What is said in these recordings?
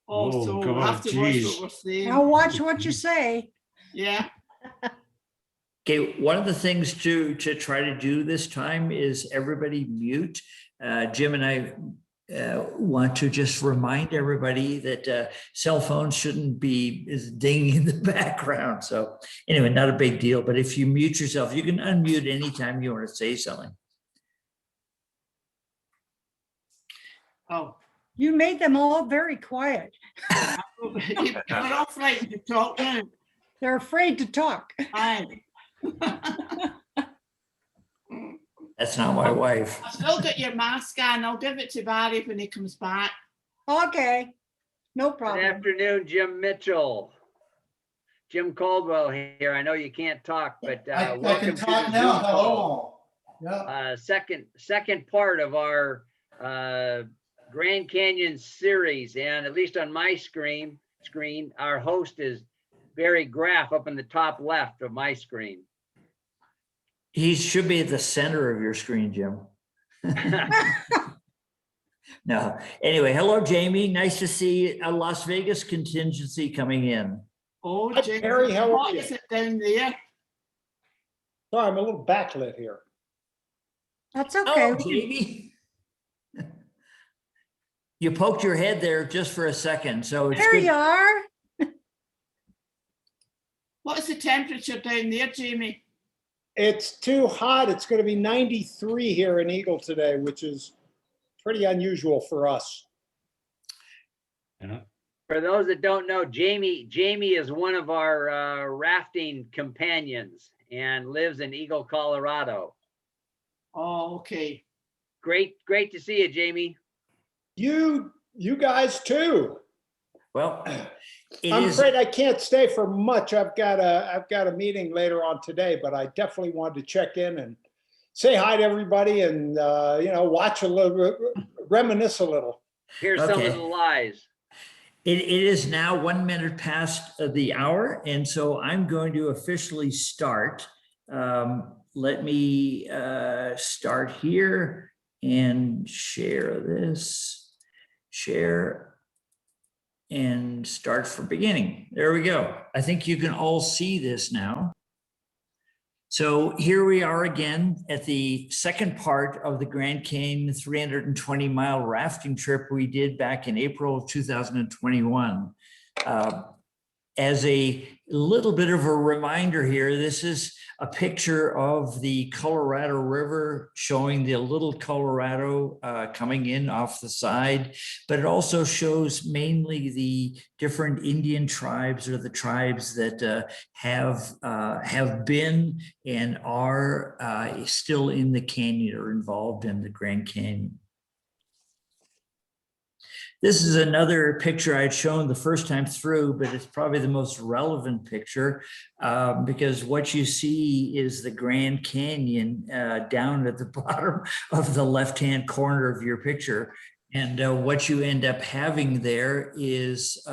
Oh, so God, we'll have to watch geez. what we're saying. Now watch what you say. Yeah. Okay, one of the things to try to do this time is everybody mute. Jim and I want to just remind everybody that cell phones shouldn't be dinging in the background. So anyway, not a big deal, but if you mute yourself, you can unmute anytime you want to say something. Oh. You made them all very quiet. You're all frightened to talk now. They're afraid to talk. Aye. That's not my wife. I've still got your mask on. I'll give it to Barry when he comes back. Okay, no Good problem. afternoon, Jim Mitchell. Jim Caldwell here. I know you can't talk, but I welcome can to talk the now. Zoom call. Hello. Yeah. Second part of our Grand Canyon series, and at least on my screen, our host is Barry Graff up in the top left of my screen. He should be at the center of your screen, Jim. No. Anyway, hello, Jamie. Nice to see a Las Vegas contingency coming in. Oh, Hi, Jim, Barry, how are what you? is it down there? Sorry, I'm a little backlit here. That's okay. Oh, Jamie. You poked your head there just for a second, so it's There good. you are. What is the temperature down there, Jamie? It's too hot. It's going to be 93 here in Eagle today, which is pretty unusual for us. Yeah. For those that don't know, Jamie is one of our rafting companions and lives in Eagle, Colorado. Oh, okay. Great to see you, Jamie. You guys too. Well, I'm afraid I can't stay for much. I've got a meeting later on today, but I definitely wanted to check in and say hi to everybody and watch a little, reminisce a little. Here's some Okay. of the lies. It is now 1 minute past the hour, and so I'm going to officially start. Let me start here and share this, share, and start from beginning. There we go. I think you can all see this now. So here we are again at the second part of the Grand Canyon 320-mile rafting trip we did back in April of 2021. As a little bit of a reminder here, this is a picture of the Colorado River showing the little Colorado coming in off the side, but it also shows mainly the different Indian tribes or the tribes that have been and are still in the canyon or involved in the Grand Canyon. This is another picture I'd shown the first time through, but it's probably the most relevant picture because what you see is the Grand Canyon down at the bottom of the left-hand corner of your picture. And what you end up having there is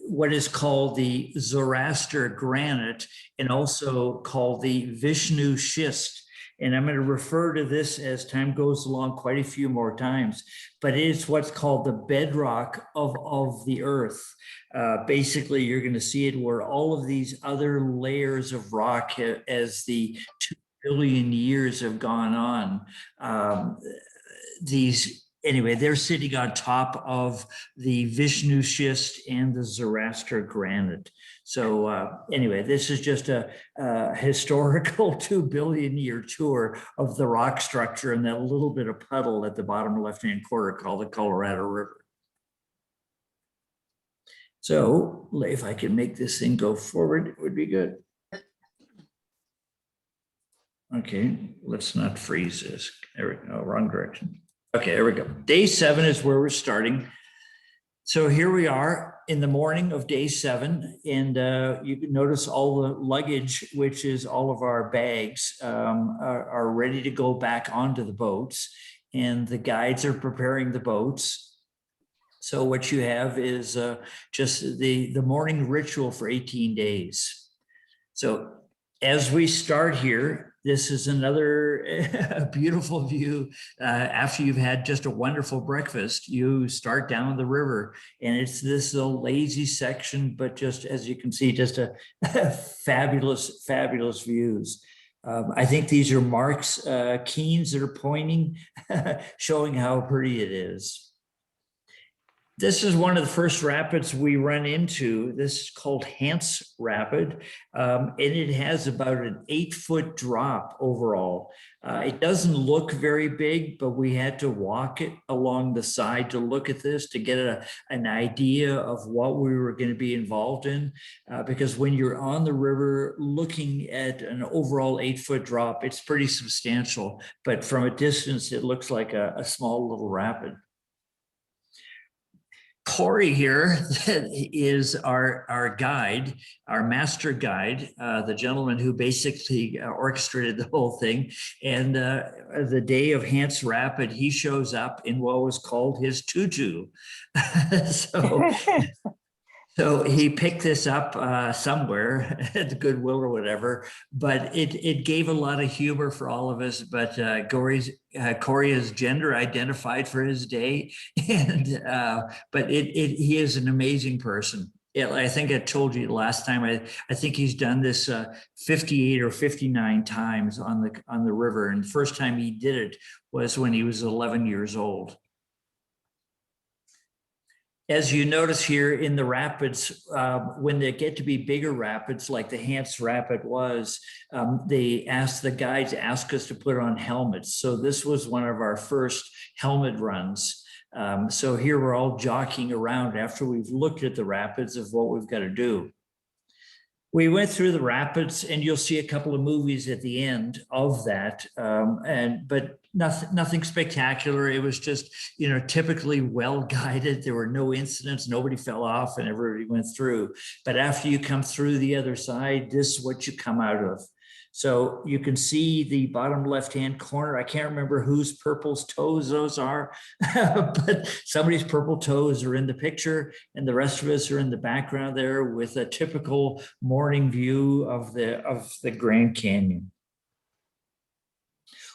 what is called the Zoroaster granite and also called the Vishnu schist. And I'm going to refer to this as time goes along quite a few more times, but it's what's called the bedrock of the earth. Basically, you're going to see it where all of these other layers of rock as the 2 billion years have gone on. Anyway, they're sitting on top of the Vishnu schist and the Zoroaster granite. So anyway, this is just a historical 2 billion year tour of the rock structure and that little bit of puddle at the bottom left-hand corner called the Colorado River. So if I can make this thing go forward, it would be good. Okay, let's not freeze this. There we go, wrong direction. Okay, there we go. Day 7 is where we're starting. So here we are in the morning of day 7, and you can notice all the luggage, which is all of our bags, are ready to go back onto the boats, and the guides are preparing the boats. So what you have is just the morning ritual for 18 days. So as we start here, This is another beautiful view. After you've had just a wonderful breakfast, you start down the river, and it's this little lazy section, but just as you can see, just a fabulous, fabulous views. I think these are Mark's keens that are pointing, showing how pretty it is. This is one of the first rapids we run into. This is called Hance Rapid, and it has about an 8-foot drop overall. It doesn't look very big, but we had to walk it along the side to look at this to get an idea of what we were going to be involved in. Because when you're on the river looking at an overall 8-foot drop, it's pretty substantial, but from a distance, it looks like a small little rapid. Corey here is our guide, our master guide, the gentleman who basically orchestrated the whole thing. And the day of Hance Rapid, he shows up in what was called his tutu. So he picked this up somewhere at the Goodwill or whatever, but it gave a lot of humor for all of us. But Corey is gender identified for his day, and but he is an amazing person. I think I told you last time. I think he's done this 58 or 59 times on the river, and the first time he did it was when he was 11 years old. As you notice here in the rapids, when they get to be bigger rapids, like the Hance Rapid was, they asked the guides to ask us to put on helmets. So this was one of our first helmet runs. So here we're all jockeying around after we've looked at the rapids of what we've got to do. We went through the rapids, and you'll see a couple of movies at the end of that, but nothing spectacular. It was just, typically well guided. There were no incidents. Nobody fell off, and everybody went through. But after you come through the other side, this is what you come out of. So you can see the bottom left-hand corner. I can't remember whose purple toes those are, but somebody's purple toes are in the picture, and the rest of us are in the background there with a typical morning view of the Grand Canyon.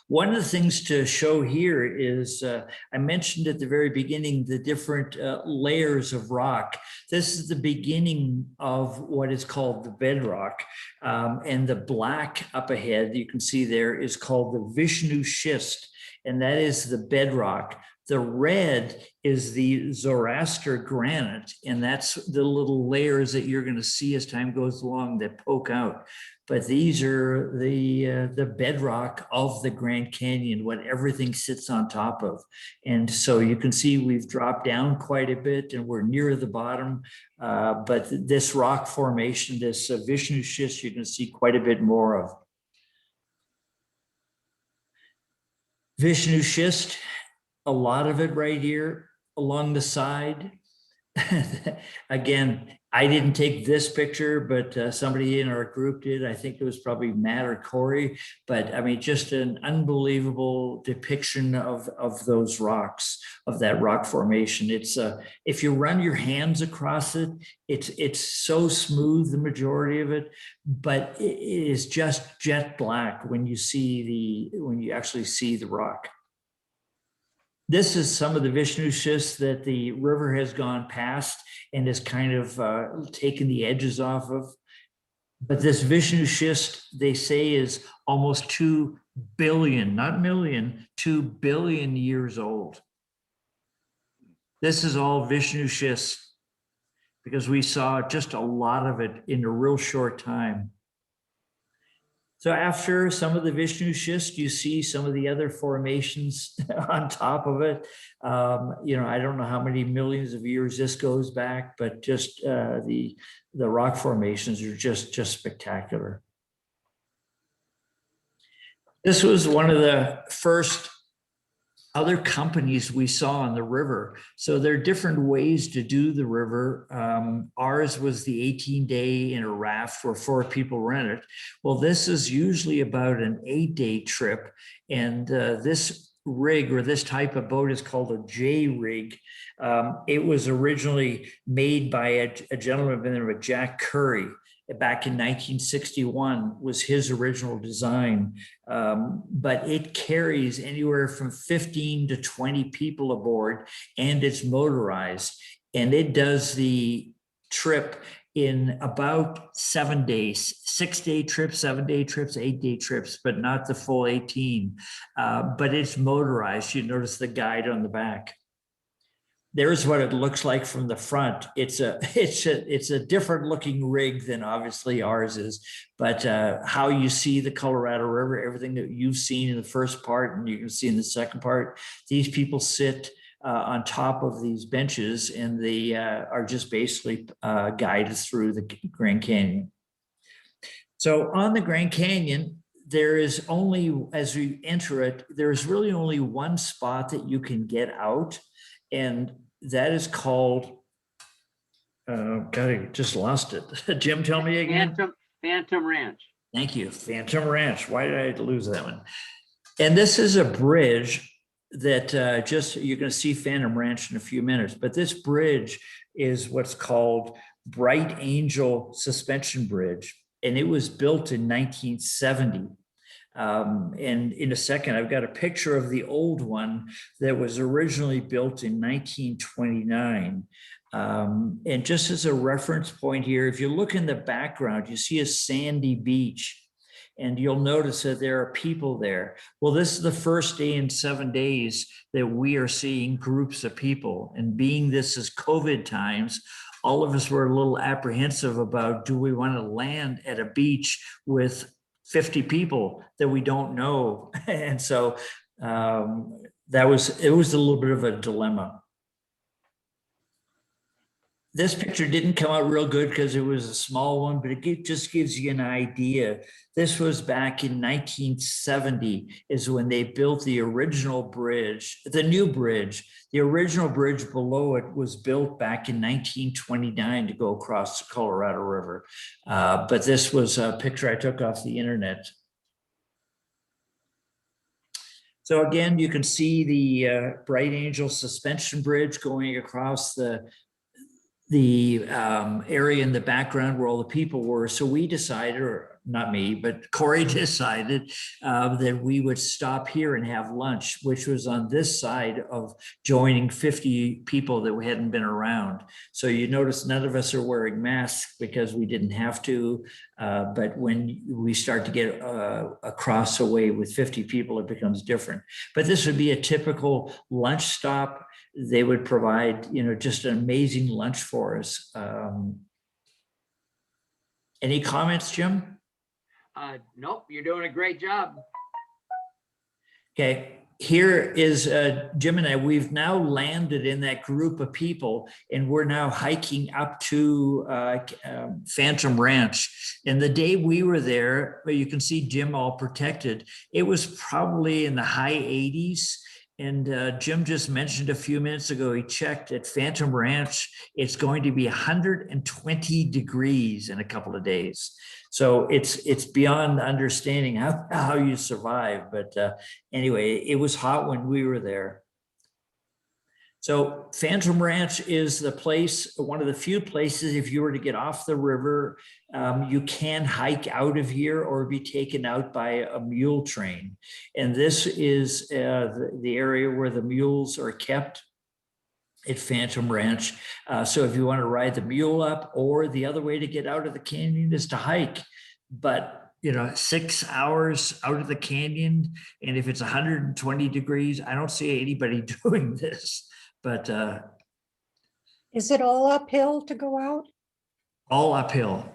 One of the things to show here is, I mentioned at the very beginning, the different layers of rock. This is the beginning of what is called the bedrock. And the black up ahead, you can see there, is called the Vishnu schist, and that is the bedrock. The red is the Zoroaster granite, and that's the little layers that you're going to see as time goes along that poke out. But these are the bedrock of the Grand Canyon, what everything sits on top of. And so you can see we've dropped down quite a bit, and we're near the bottom. But this rock formation, this Vishnu schist, you can see quite a bit more of. Vishnu schist, a lot of it right here along the side. Again, I didn't take this picture, but somebody in our group did. I think it was probably Matt or Corey, but I mean, just an unbelievable depiction of those rocks, of that rock formation. It's if you run your hands across it, it's so smooth, the majority of it, but it is just jet black when you actually see the rock. This is some of the Vishnu schists that the river has gone past and has kind of taken the edges off of. But this Vishnu schist, they say, is almost 2 billion, not million, 2 billion years old. This is all Vishnu schist because we saw just a lot of it in a real short time. So after some of the Vishnu schist, you see some of the other formations on top of it. I don't know how many millions of years this goes back, but just the rock formations are just spectacular. This was one of the first other companies we saw on the river. So there are different ways to do the river. Ours was the 18-day in a raft where 4 people rent it. Well, this is usually about an 8-day trip. And this rig or this type of boat is called a J rig. It was originally made by a gentleman by the name of Jack Curry. back in 1961 was his original design. But it carries anywhere from 15 to 20 people aboard, and it's motorized. And it does the trip in about 7 days, 6-day trips, 7-day trips, 8-day trips, but not the full 18. But it's motorized. You notice the guide on the back. There's what it looks like from the front. It's a different looking rig than obviously ours is, but how you see the Colorado River, everything that you've seen in the first part and you can see in the second part, these people sit on top of these benches, and they are just basically guided through the Grand Canyon. So on the Grand Canyon, there is only, as we enter it, there's really only one spot that you can get out, and that is called, God, I just lost it. Jim, tell me again. Phantom Ranch. Thank you, Phantom Ranch. Why did I lose that one? And this is a bridge that you're going to see Phantom Ranch in a few minutes, but this bridge is what's called Bright Angel Suspension Bridge, and it was built in 1970. And in a second, I've got a picture of the old one that was originally built in 1929. And just as a reference point here, if you look in the background, you see a sandy beach. And you'll notice that there are people there. Well, this is the first day in 7 days that we are seeing groups of people. And being this is COVID times, all of us were a little apprehensive about, do we want to land at a beach with 50 people that we don't know? And so it was a little bit of a dilemma. This picture didn't come out real good because it was a small one, but it just gives you an idea. This was back in 1970 is when they built the original bridge, the new bridge. The original bridge below it was built back in 1929 to go across the Colorado River. But this was a picture I took off the internet. So again, you can see the Bright Angel Suspension Bridge going across the area in the background where all the people were. So we decided, or not me, but Corey decided that we would stop here and have lunch, which was on this side of joining 50 people that we hadn't been around. So you notice none of us are wearing masks because we didn't have to. But when we start to get across away with 50 people, it becomes different. But this would be a typical lunch stop. They would provide, just an amazing lunch for us. Any comments, Jim? Nope, you're doing a great job. Okay, here is Jim and I. We've now landed in that group of people, and we're now hiking up to Phantom Ranch. And the day we were there, you can see Jim all protected. It was probably in the high 80s. And Jim just mentioned a few minutes ago, he checked at Phantom Ranch, it's going to be 120 degrees in a couple of days. So it's beyond understanding how you survive. But anyway, it was hot when we were there. So Phantom Ranch is the place, one of the few places, if you were to get off the river, you can hike out of here or be taken out by a mule train. And this is the area where the mules are kept at Phantom Ranch. So if you want to ride the mule up, or the other way to get out of the canyon is to hike. But 6 hours out of the canyon, and if it's 120 degrees, I don't see anybody doing this. But Is it all uphill to go out? all uphill.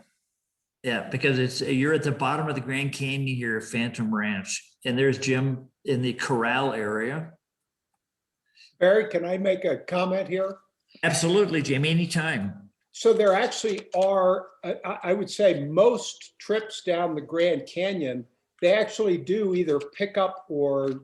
Yeah, because you're at the bottom of the Grand Canyon here, Phantom Ranch, and there's Jim in the corral area. Barry, can I make a comment here? Absolutely, Jim, anytime. So there actually are, I would say most trips down the Grand Canyon, they actually do either pick up or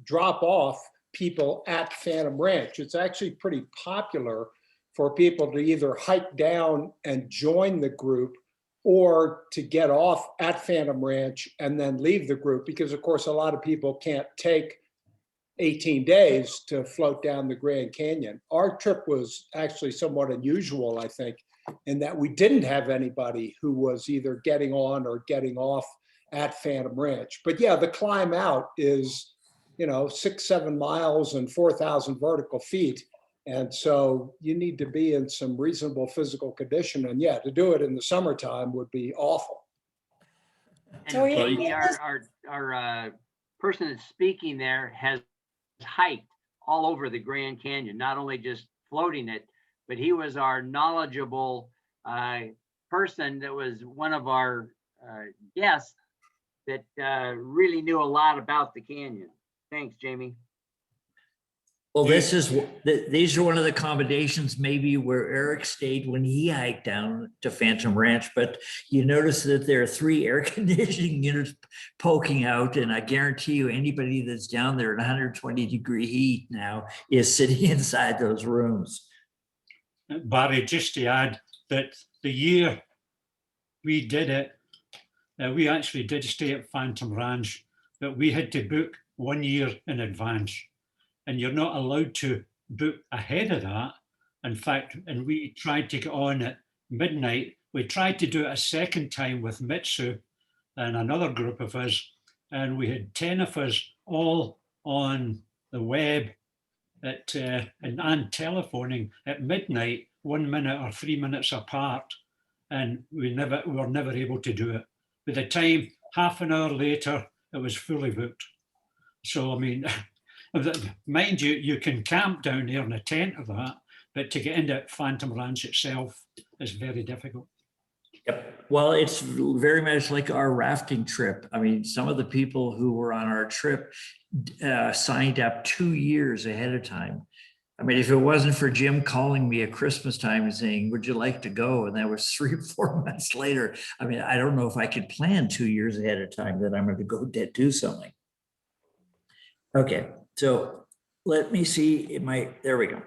drop off people at Phantom Ranch. It's actually pretty popular for people to either hike down and join the group or to get off at Phantom Ranch and then leave the group, because of course a lot of people can't take 18 days to float down the Grand Canyon. Our trip was actually somewhat unusual, I think, and that we didn't have anybody who was either getting on or getting off at Phantom Ranch. But yeah, the climb out is, 6, 7 miles and 4,000 vertical feet. And so you need to be in some reasonable physical condition. And yeah, to do it in the summertime would be awful. And So Jamie, our person that's speaking there has hiked all over the Grand Canyon, not only just floating it, but he was our knowledgeable person that was one of our guests that really knew a lot about the canyon. Thanks, Jamie. Well, these are one of the accommodations maybe where Eric stayed when he hiked down to Phantom Ranch, but you notice that there are 3 air conditioning units poking out, and I guarantee you anybody that's down there at 120-degree heat now is sitting inside those rooms. Barry, just to add that the year we did it, we actually did stay at Phantom Ranch, but we had to book 1 year in advance. And you're not allowed to book ahead of that. In fact, and we tried to get on at midnight. We tried to do it a second time with Mitsu and another group of us. And we had 10 of us all on the web and telephoning at midnight, 1 minute or 3 minutes apart. And we were never able to do it. By the time, half an hour later, it was fully booked. So, I mean, mind you, you can camp down there in a tent of that, but to get into Phantom Ranch itself is very difficult. Yep. Well, it's very much like our rafting trip. I mean, some of the people who were on our trip signed up 2 years ahead of time. I mean, if it wasn't for Jim calling me at Christmas time and saying, would you like to go? And that was 3 or 4 months later. I mean, I don't know if I could plan 2 years ahead of time that I'm going to go do something. Okay, so let me see, there we go.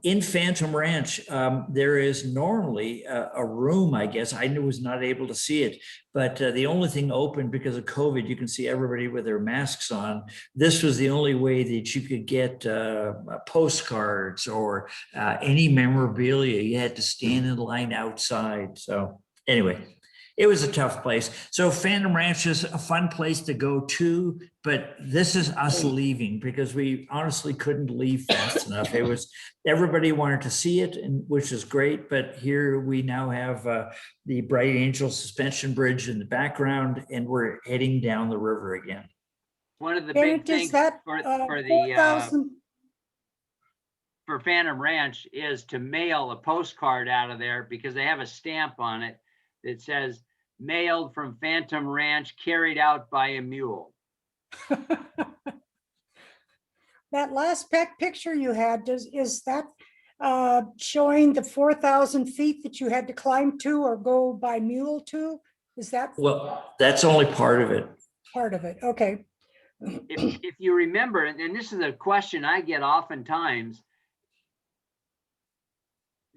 In Phantom Ranch, there is normally a room, I guess. I was not able to see it, but the only thing open because of COVID, you can see everybody with their masks on. This was the only way that you could get postcards or any memorabilia. You had to stand in line outside. So anyway, it was a tough place. So Phantom Ranch is a fun place to go to, but this is us leaving because we honestly couldn't leave fast enough. It was, everybody wanted to see it, and which is great, but here we now have the Bright Angel suspension bridge in the background, and we're heading down the river again. One of the Eric, big is things that for 4,000? for Phantom Ranch is to mail a postcard out of there because they have a stamp on it that says mailed from Phantom Ranch, carried out by a mule. That last picture you had, is that showing the 4,000 feet that you had to climb to or go by mule to? Is that Well, that's only part of it. part of it? Okay. If you remember, and this is a question I get oftentimes,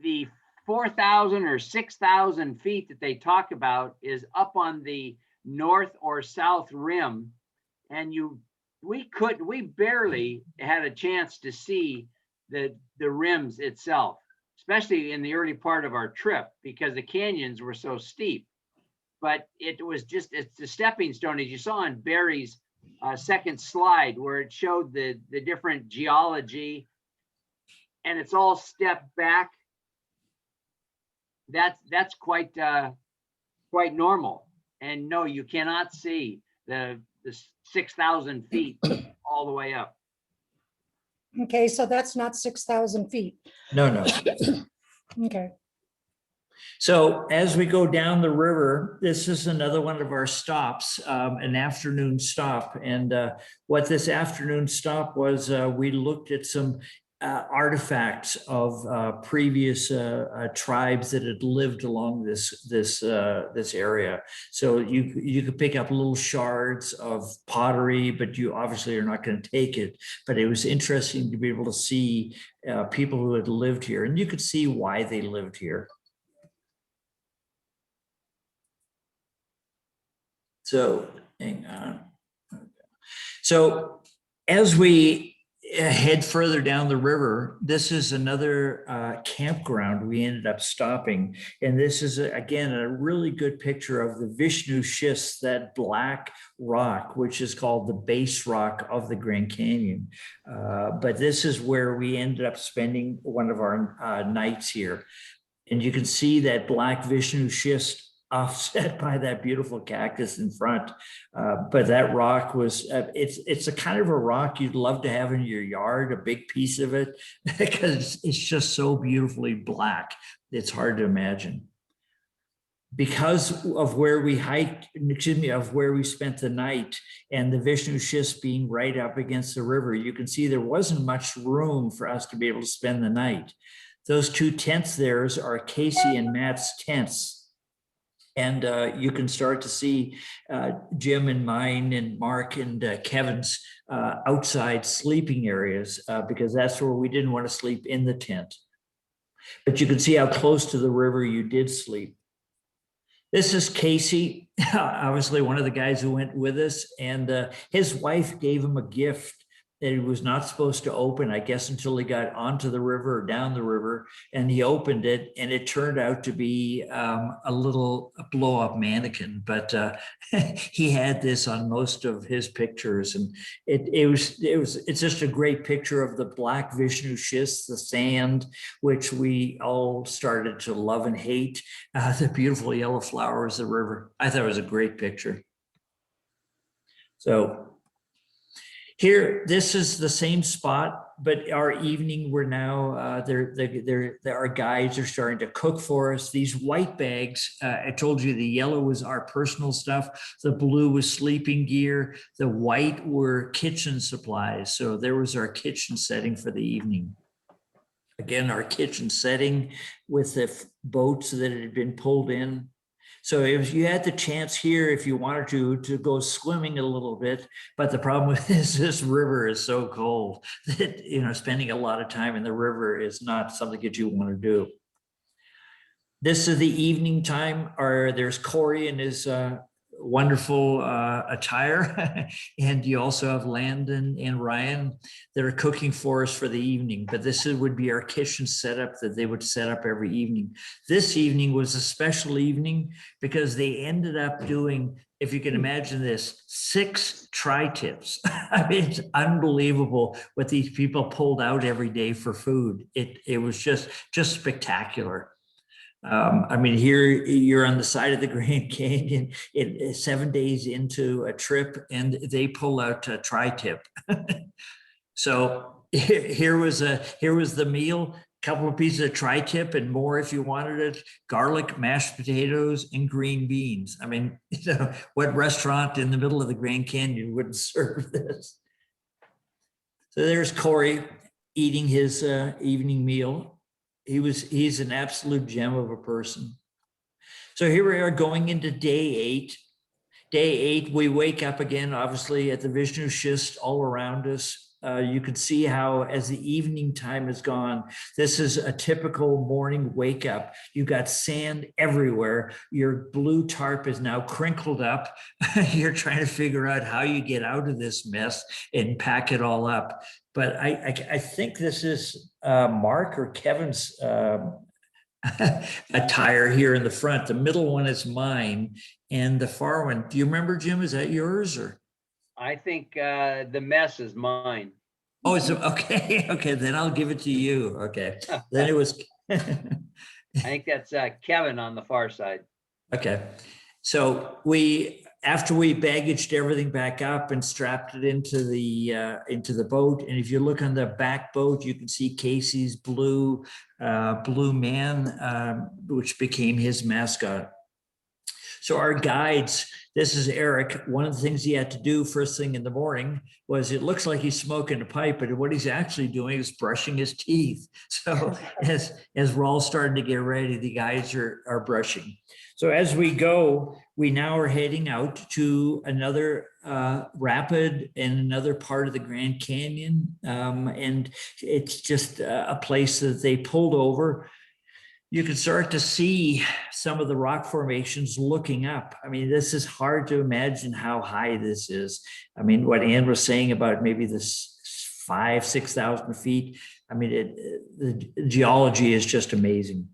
the 4,000 or 6,000 feet that they talk about is up on the north or south rim. And we barely had a chance to see the rims itself, especially in the early part of our trip because the canyons were so steep. But it's the stepping stone, as you saw on Barry's second slide, where it showed the different geology, and it's all stepped back. That's quite normal. And no, you cannot see the 6,000 feet all the way up. Okay, so that's not 6,000 feet. No. Okay. So as we go down the river, this is another one of our stops, an afternoon stop. And what this afternoon stop was, we looked at some artifacts of previous tribes that had lived along this area. So you could pick up little shards of pottery, but you obviously are not going to take it. But it was interesting to be able to see people who had lived here, and you could see why they lived here. So hang on. So as we head further down the river, this is another campground we ended up stopping. And this is, again, a really good picture of the Vishnu schist, that black rock, which is called the base rock of the Grand Canyon. But this is where we ended up spending one of our nights here. And you can see that black Vishnu schist offset by that beautiful cactus in front. But that rock was, it's a kind of a rock you'd love to have in your yard, a big piece of it, because it's just so beautifully black. It's hard to imagine. Because of where we hiked, excuse me, of where we spent the night, and the Vishnu schist being right up against the river, you can see there wasn't much room for us to be able to spend the night. Those two tents there are Casey and Matt's tents. And you can start to see Jim and mine and Mark and Kevin's outside sleeping areas, because that's where we didn't want to sleep in the tent. But you can see how close to the river you did sleep. This is Casey, obviously one of the guys who went with us, and his wife gave him a gift that he was not supposed to open, I guess, until he got onto the river or down the river, and he opened it, and it turned out to be a little blow-up mannequin. But he had this on most of his pictures, and it's just a great picture of the black Vishnu schist, the sand, which we all started to love and hate, the beautiful yellow flowers of the river. I thought it was a great picture. So here, this is the same spot, but our evening, we're now, our guides are starting to cook for us. These white bags, I told you the yellow was our personal stuff. The blue was sleeping gear. The white were kitchen supplies. So there was our kitchen setting for the evening. Again, our kitchen setting with the boats that had been pulled in. So if you had the chance here, if you wanted to go swimming a little bit, but the problem with this river is so cold that, you know, spending a lot of time in the river is not something that you want to do. This is the evening time, there's Corey in his wonderful attire. And you also have Landon and Ryan that are cooking for us for the evening. But this would be our kitchen setup that they would set up every evening. This evening was a special evening because they ended up doing, if you can imagine this, 6 tri-tips. I mean, it's unbelievable what these people pulled out every day for food. It was just spectacular. I mean, here you're on the side of the Grand Canyon, 7 days into a trip, and they pull out a tri-tip. So here was the meal, a couple of pieces of tri-tip and more if you wanted it, garlic, mashed potatoes, and green beans. I mean, you know, what restaurant in the middle of the Grand Canyon wouldn't serve this? So there's Corey eating his evening meal. He's an absolute gem of a person. So here we are going into day 8. Day 8, we wake up again, obviously, at the Vishnu schist all around us. You can see how as the evening time has gone, this is a typical morning wake up. You got sand everywhere. Your blue tarp is now crinkled up. You're trying to figure out how you get out of this mess and pack it all up. But I think this is Mark or Kevin's attire here in the front. The middle one is mine, and the far one, do you remember, Jim? Is that yours or? I think the mess is mine. Oh, it's okay. Okay, then I'll give it to you. Okay, then it was. I think that's Kevin on the far side. Okay, so after we baggaged everything back up and strapped it into the boat, and if you look on the back boat, you can see Casey's blue man, which became his mascot. So our guides, this is Eric. One of the things he had to do first thing in the morning was, it looks like he's smoking a pipe, but what he's actually doing is brushing his teeth. So as we're all starting to get ready, the guys are brushing. So as we go, we now are heading out to another rapid in another part of the Grand Canyon. And it's just a place that they pulled over. You can start to see some of the rock formations looking up. I mean, this is hard to imagine how high this is. I mean, what Ann was saying about maybe this 6,000 feet. I mean, the geology is just amazing.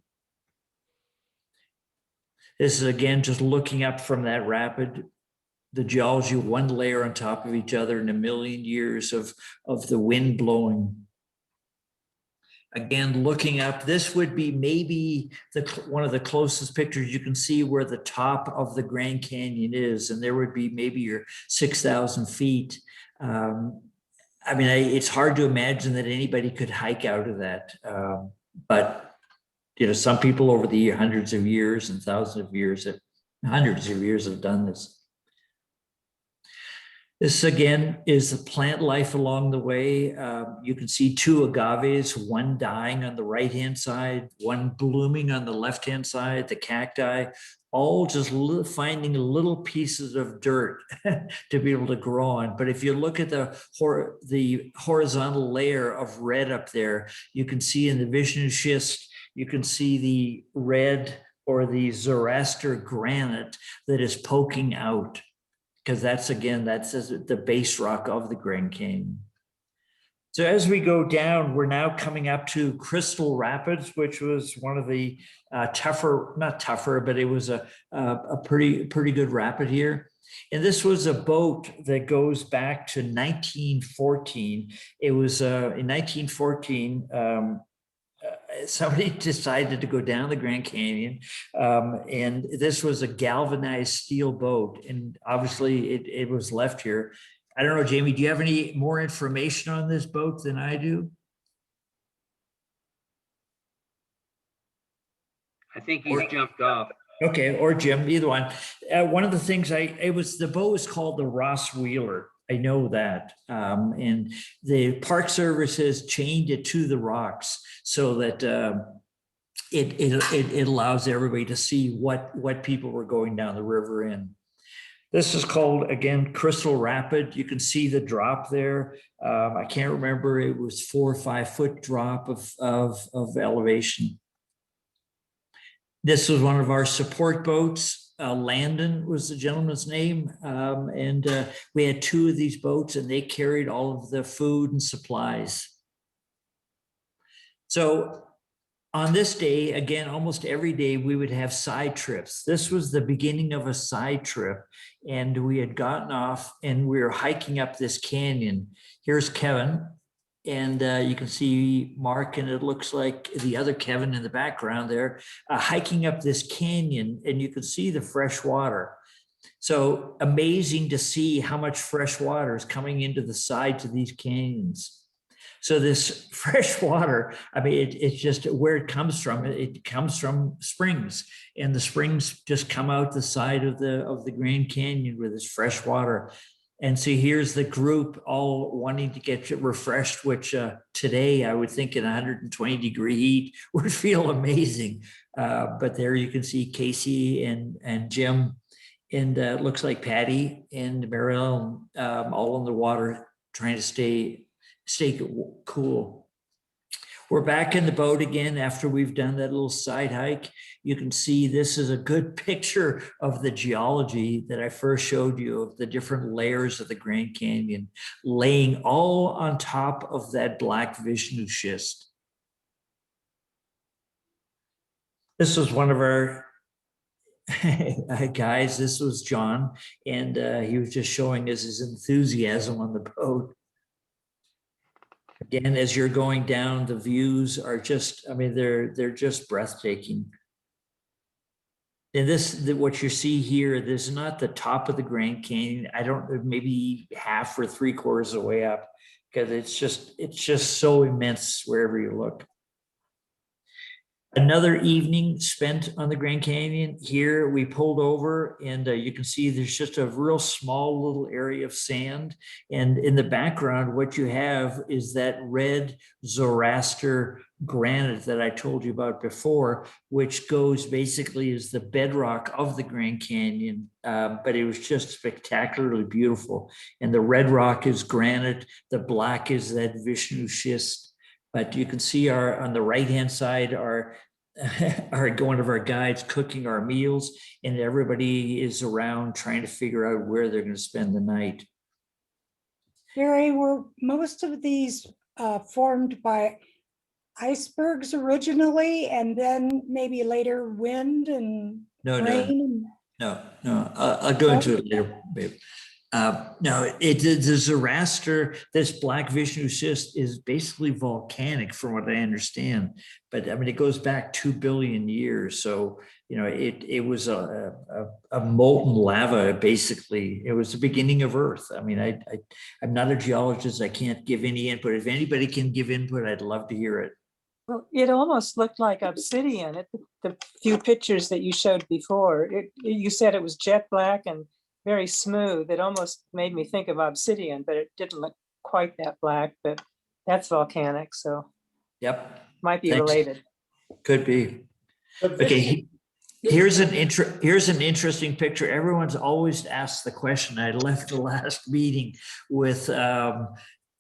This is again just looking up from that rapid. The geology, one layer on top of each other in a million years of the wind blowing. Again, looking up, this would be maybe one of the closest pictures you can see where the top of the Grand Canyon is, and there would be maybe your 6,000 feet. I mean, it's hard to imagine that anybody could hike out of that, but you know, some people over the hundreds of years and thousands of years, hundreds of years have done this. This again is the plant life along the way. You can see two agaves, one dying on the right-hand side, one blooming on the left-hand side, the cacti, all just finding little pieces of dirt to be able to grow on. But if you look at the horizontal layer of red up there, you can see in the Vishnu schist, you can see the red or the Zoroaster granite that is poking out. Because that's the base rock of the Grand Canyon. So as we go down, we're now coming up to Crystal Rapids, which was one of the not tougher, but it was a pretty good rapid here. And this was a boat that goes back to 1914. It was in 1914, somebody decided to go down the Grand Canyon, and this was a galvanized steel boat, and obviously it was left here. I don't know, Jamie, do you have any more information on this boat than I do? I think he's jumped off. Okay, or Jim, either one. One of the things the boat was called the Ross Wheeler. I know that. And the Park Service has chained it to the rocks so that it allows everybody to see what people were going down the river in. This is called, again, Crystal Rapid. You can see the drop there. I can't remember, it was 4 or 5 foot drop of elevation. This was one of our support boats. Landon was the gentleman's name. And we had 2 of these boats, and they carried all of the food and supplies. So on this day, again, almost every day we would have side trips. This was the beginning of a side trip, and we had gotten off and we were hiking up this canyon. Here's Kevin, and you can see Mark, and it looks like the other Kevin in the background there, hiking up this canyon, and you can see the fresh water. So amazing to see how much fresh water is coming into the sides of these canyons. So this fresh water, I mean, it's just where it comes from. It comes from springs, and the springs just come out the side of the Grand Canyon with this fresh water. And so here's the group all wanting to get refreshed, which today I would think in 120-degree heat would feel amazing. But there you can see Casey and Jim, and it looks like Patty and Marielle all in the water trying to stay cool. We're back in the boat again after we've done that little side hike. You can see this is a good picture of the geology that I first showed you, of the different layers of the Grand Canyon, laying all on top of that black Vishnu schist. This was one of our guys. This was John, and he was just showing us his enthusiasm on the boat. Again, as you're going down, the views are just, I mean, they're just breathtaking. And what you see here, this is not the top of the Grand Canyon. I don't, maybe half or 3/4 of the way up, because it's just so immense wherever you look. Another evening spent on the Grand Canyon. Here we pulled over, and you can see there's just a real small little area of sand. And in the background, what you have is that red Zoroaster granite that I told you about before, which goes basically as the bedrock of the Grand Canyon. But it was just spectacularly beautiful. And the red rock is granite. The black is that Vishnu schist. But you can see on the right-hand side are one of our guides cooking our meals, and everybody is around trying to figure out where they're going to spend the night. Gary, were most of these formed by icebergs originally and then maybe later wind and No, no, rain? no, no. I'll go into it later, babe. No, the Zoroaster, this Black Vishnu cyst is basically volcanic from what I understand. But I mean, it goes back 2 billion years. So, you know, it was a molten lava, basically. It was the beginning of Earth. I mean, I'm not a geologist. I can't give any input. If anybody can give input, I'd love to hear it. Well, it almost looked like obsidian. The few pictures that you showed before, you said it was jet black and very smooth. It almost made me think of obsidian, but it didn't look quite that black, but that's volcanic, so Yep, might be Thanks. related. could be. The Vishnu- Okay, here's an interesting picture. Everyone's always asked the question. I left the last meeting with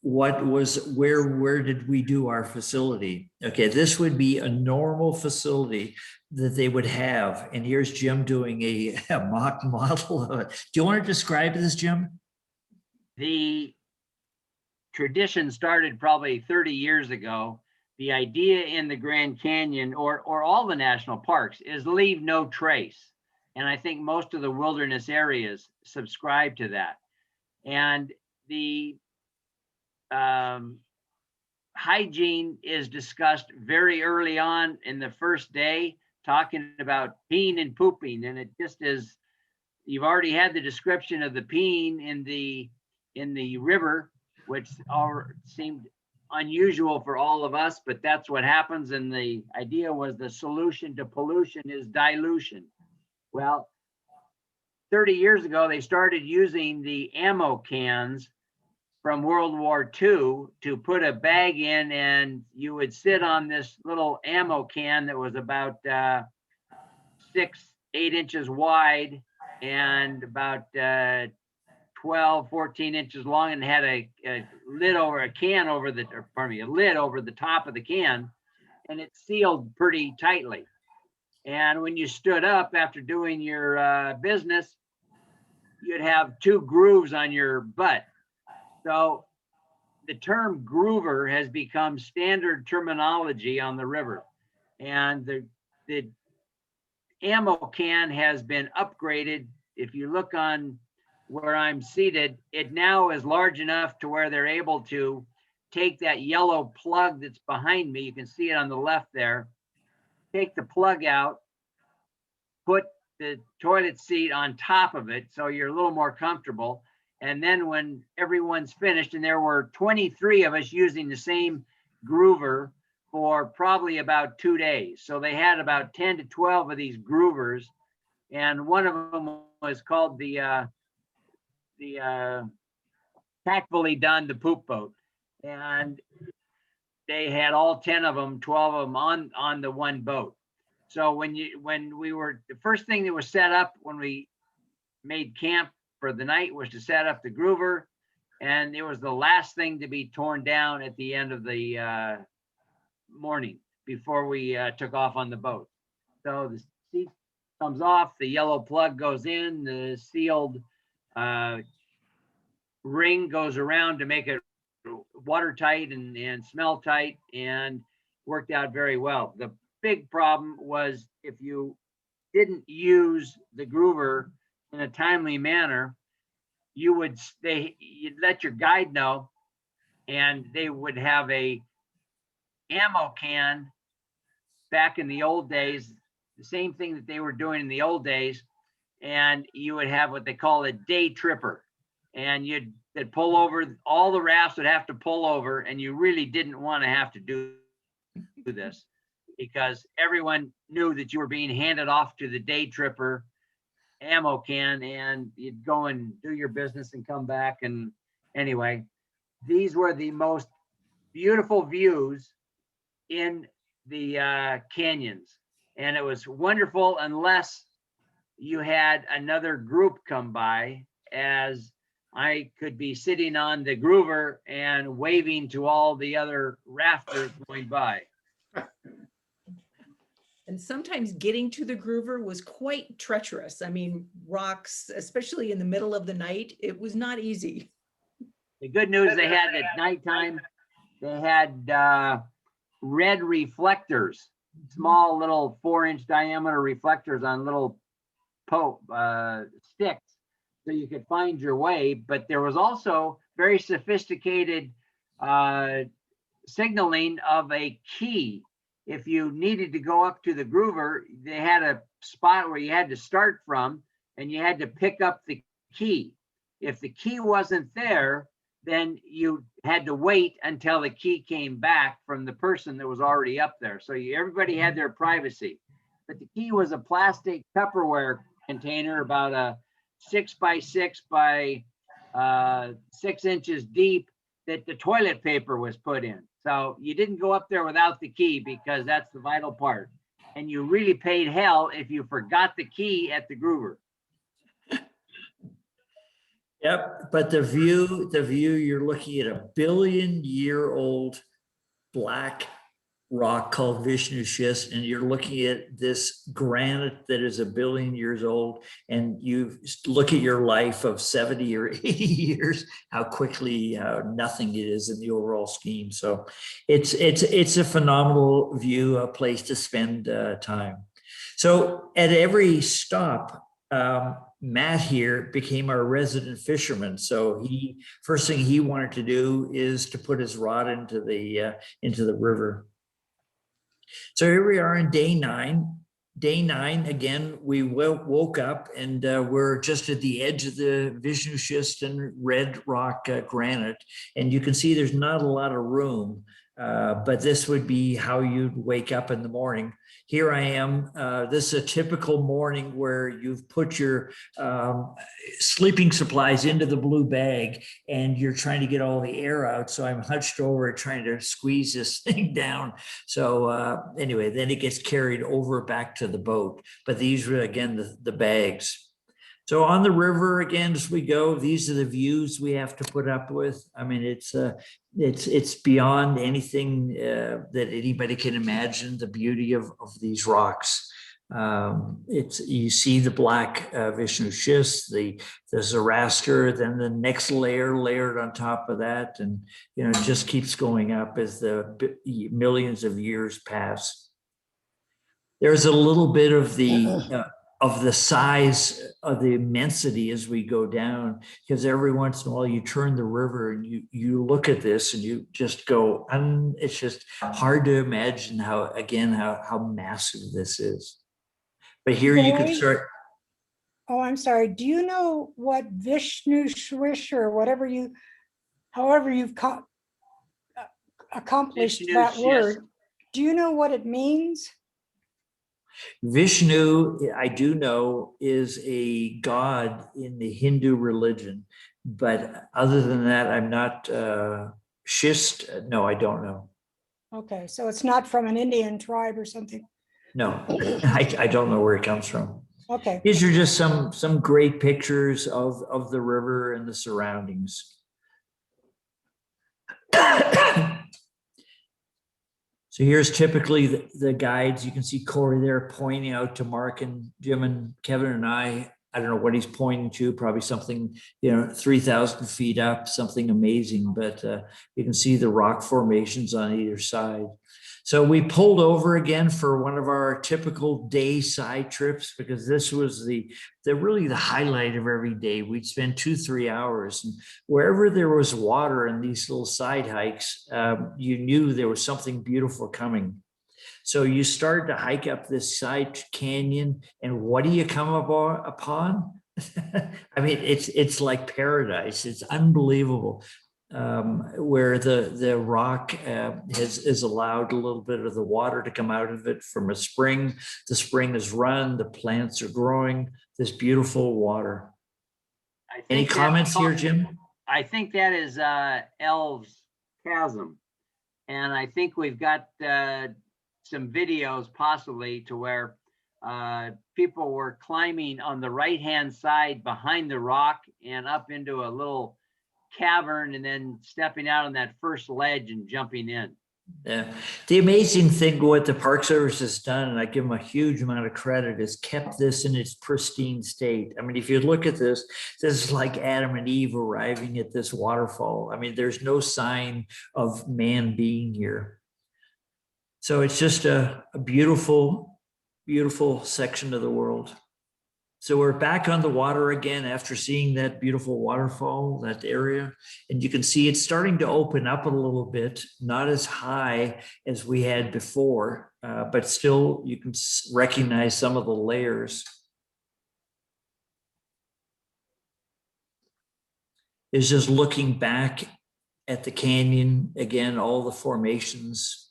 where did we do our facility? Okay, this would be a normal facility that they would have. And here's Jim doing a mock model of it. Do you want to describe this, Jim? The tradition started probably 30 years ago. The idea in the Grand Canyon or all the national parks is leave no trace. And I think most of the wilderness areas subscribe to that. And the hygiene is discussed very early on in the first day, talking about peeing and pooping. And it just is, you've already had the description of the peeing in the river, which seemed unusual for all of us, but that's what happens. And the idea was the solution to pollution is dilution. Well, 30 years ago, they started using the ammo cans from World War II to put a bag in, and you would sit on this little ammo can that was about 6-8 inches wide and about 12-14 inches long, and had a lid over a can over the, or pardon me, a lid over the top of the can, and it sealed pretty tightly. And when you stood up after doing your business, you'd have 2 grooves on your butt. So the term groover has become standard terminology on the river. And the ammo can has been upgraded. If you look on where I'm seated, it now is large enough to where they're able to take that yellow plug that's behind me. You can see it on the left there. Take the plug out, put the toilet seat on top of it so you're a little more comfortable. And then when everyone's finished, and there were 23 of us using the same groover for probably about 2 days. So they had about 10 to 12 of these groovers. And one of them was called the tactfully done, the poop boat. And they had all 10 of them, 12 of them on the one boat. So when we were, the first thing that was set up when we made camp for the night was to set up the groover, and it was the last thing to be torn down at the end of the morning before we took off on the boat. So the seat comes off, the yellow plug goes in, the sealed ring goes around to make it watertight and smell tight, and worked out very well. The big problem was if you didn't use the groover in a timely manner, you'd let your guide know, and they would have a ammo can back in the old days, the same thing that they were doing in the old days, and you would have what they call a day tripper, and they'd pull over, all the rafts would have to pull over, and you really didn't want to have to do this because everyone knew that you were being handed off to the day tripper ammo can, and you'd go and do your business and come back. And anyway, these were the most beautiful views in the canyons, and it was wonderful unless you had another group come by, as I could be sitting on the groover and waving to all the other rafters going by. And sometimes getting to the groover was quite treacherous. I mean, rocks, especially in the middle of the night, it was not easy. The good news they had at nighttime, they had red reflectors, small little 4-inch diameter reflectors on little sticks, so you could find your way. But there was also very sophisticated signaling of a key. If you needed to go up to the groover, they had a spot where you had to start from, and you had to pick up the key. If the key wasn't there, then you had to wait until the key came back from the person that was already up there. So everybody had their privacy. But the key was a plastic Tupperware container, about a 6 by 6 by 6 inches deep, that the toilet paper was put in. So you didn't go up there without the key, because that's the vital part. And you really paid hell if you forgot the key at the groover. Yep, but the view, you're looking at a 1 billion-year-old black rock called Vishnu schist, and you're looking at this granite that is 1 billion years old, and you look at your life of 70 or 80 years, how quickly nothing it is in the overall scheme. So it's a phenomenal view, a place to spend time. So at every stop, Matt here became our resident fisherman. So first thing he wanted to do is to put his rod into the river. So here we are in day 9. Day 9, again, we woke up, and we're just at the edge of the Vishnu schist and red rock granite. And you can see there's not a lot of room, but this would be how you'd wake up in the morning. Here I am. This is a typical morning where you've put your sleeping supplies into the blue bag, and you're trying to get all the air out. So I'm hunched over trying to squeeze this thing down. So anyway, then it gets carried over back to the boat. But these were, again, the bags. So on the river, again, as we go, these are the views we have to put up with. I mean, it's beyond anything that anybody can imagine, the beauty of these rocks. You see the black Vishnu schist, the Zoroaster, then the next layer layered on top of that, and it just keeps going up as the millions of years pass. There's a little bit of the size of the immensity as we go down, because every once in a while you turn the river and you look at this and you just go, it's just hard to imagine how massive this is. But here you can start. Oh, I'm sorry. Do you know what Vishnu schist, or however you've accomplished Vishnu that schist. word? Do you know what it means? Vishnu, I do know, is a god in the Hindu religion, but other than that, I'm not schist. No, I don't know. Okay, so it's not from an Indian tribe or something. No, I don't know where it comes from. Okay. These are just some great pictures of the river and the surroundings. So here's typically the guides. You can see Corey there pointing out to Mark and Jim and Kevin and I. I don't know what he's pointing to, probably something, 3,000 feet up, something amazing, but you can see the rock formations on either side. So we pulled over again for one of our typical day side trips, because this was really the highlight of every day. We'd spend 2-3 hours, and wherever there was water in these little side hikes, you knew there was something beautiful coming. So you start to hike up this side canyon, and what do you come upon? I mean, it's like paradise. It's unbelievable. Where the rock has allowed a little bit of the water to come out of it from a spring. The spring is run, the plants are growing, this beautiful water. Any comments here, Jim? I think that is Elves Chasm. And I think we've got some videos possibly to where people were climbing on the right-hand side behind the rock and up into a little cavern, and then stepping out on that first ledge and jumping in. Yeah, the amazing thing what the Park Service has done, and I give them a huge amount of credit, is kept this in its pristine state. I mean, if you look at this, this is like Adam and Eve arriving at this waterfall. I mean, there's no sign of man being here. So it's just a beautiful, beautiful section of the world. So we're back on the water again after seeing that beautiful waterfall, that area. And you can see it's starting to open up a little bit, not as high as we had before, but still you can recognize some of the layers. It's just looking back at the canyon, again, all the formations.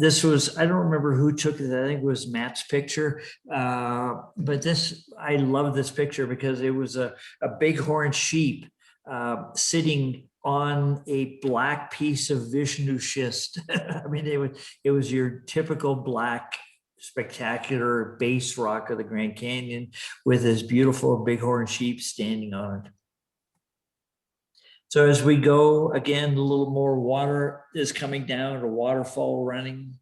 This was, I don't remember who took it. I think it was Matt's picture. But this, I love this picture because it was a bighorn sheep sitting on a black piece of Vishnu schist. I mean, it was your typical black, spectacular base rock of the Grand Canyon with this beautiful bighorn sheep standing on it. So as we go, again, a little more water is coming down, a waterfall running.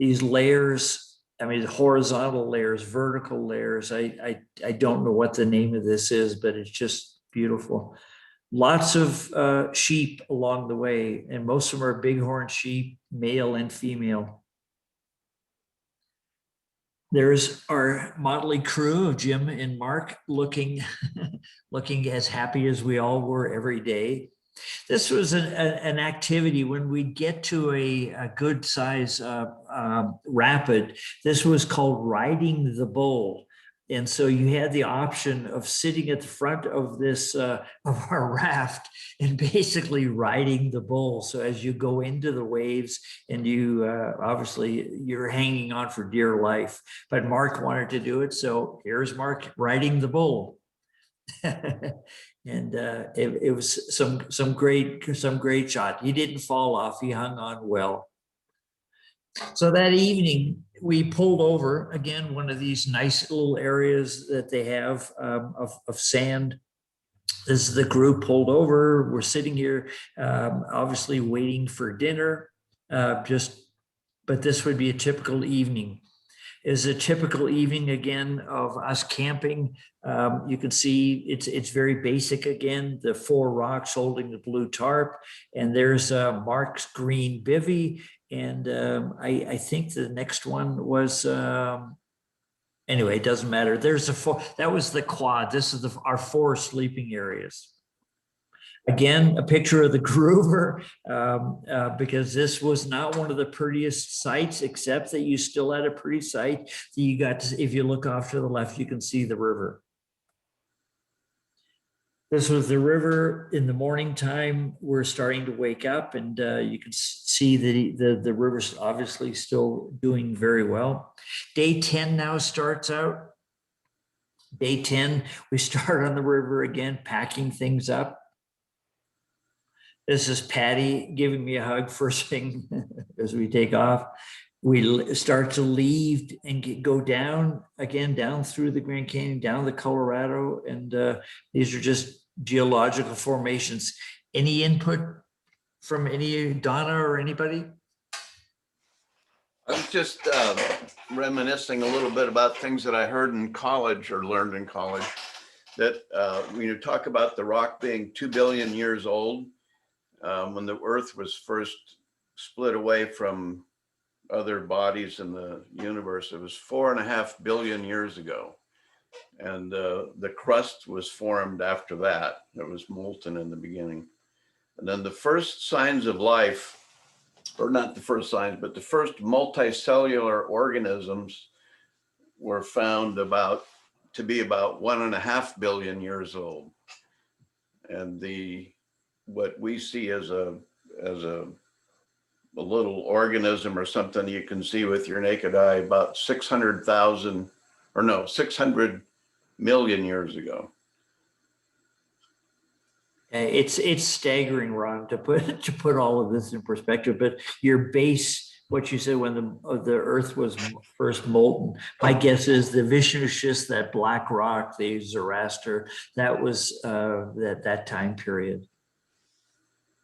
These layers, I mean, horizontal layers, vertical layers. I don't know what the name of this is, but it's just beautiful. Lots of sheep along the way, and most of them are bighorn sheep, male and female. There's our motley crew of Jim and Mark looking as happy as we all were every day. This was an activity when we get to a good size rapid. This was called riding the bull. And so you had the option of sitting at the front of this, of our raft and basically riding the bull. So as you go into the waves and you, obviously you're hanging on for dear life, but Mark wanted to do it. So here's Mark riding the bull. And it was some great shot. He didn't fall off. He hung on well. So that evening, we pulled over, again, one of these nice little areas that they have of sand. This is the group pulled over. We're sitting here, obviously waiting for dinner, but this would be a typical evening. Is a typical evening again of us camping. You can see it's very basic again, the 4 rocks holding the blue tarp, and there's Mark's green bivvy. And I think the next one was, anyway, it doesn't matter. There's that was the quad. This is our 4 sleeping areas. Again, a picture of the groover, because this was not one of the prettiest sites, except that you still had a pretty site that you got to, if you look off to the left, you can see the river. This was the river in the morning time. We're starting to wake up, and you can see the river's obviously still doing very well. Day 10 now starts out. Day 10, we start on the river again, packing things up. This is Patty giving me a hug first thing as we take off. We start to leave and go down again, down through the Grand Canyon, down the Colorado. And these are just geological formations. Any input from Donna or anybody? I was just reminiscing a little bit about things that I heard in college or learned in college, that when you talk about the rock being 2 billion years old, when the Earth was first split away from other bodies in the universe, it was 4.5 billion years ago. And the crust was formed after that. It was molten in the beginning. And then the first signs of life, or not the first signs, but the first multicellular organisms were found to be about 1.5 billion years old. And what we see as a little organism or something you can see with your naked eye about 600 million years ago. It's staggering, Ron, to put all of this in perspective. But your base, what you said when the Earth was first molten, my guess is the Vishnu schist, that black rock, the Zoroaster, that was that time period.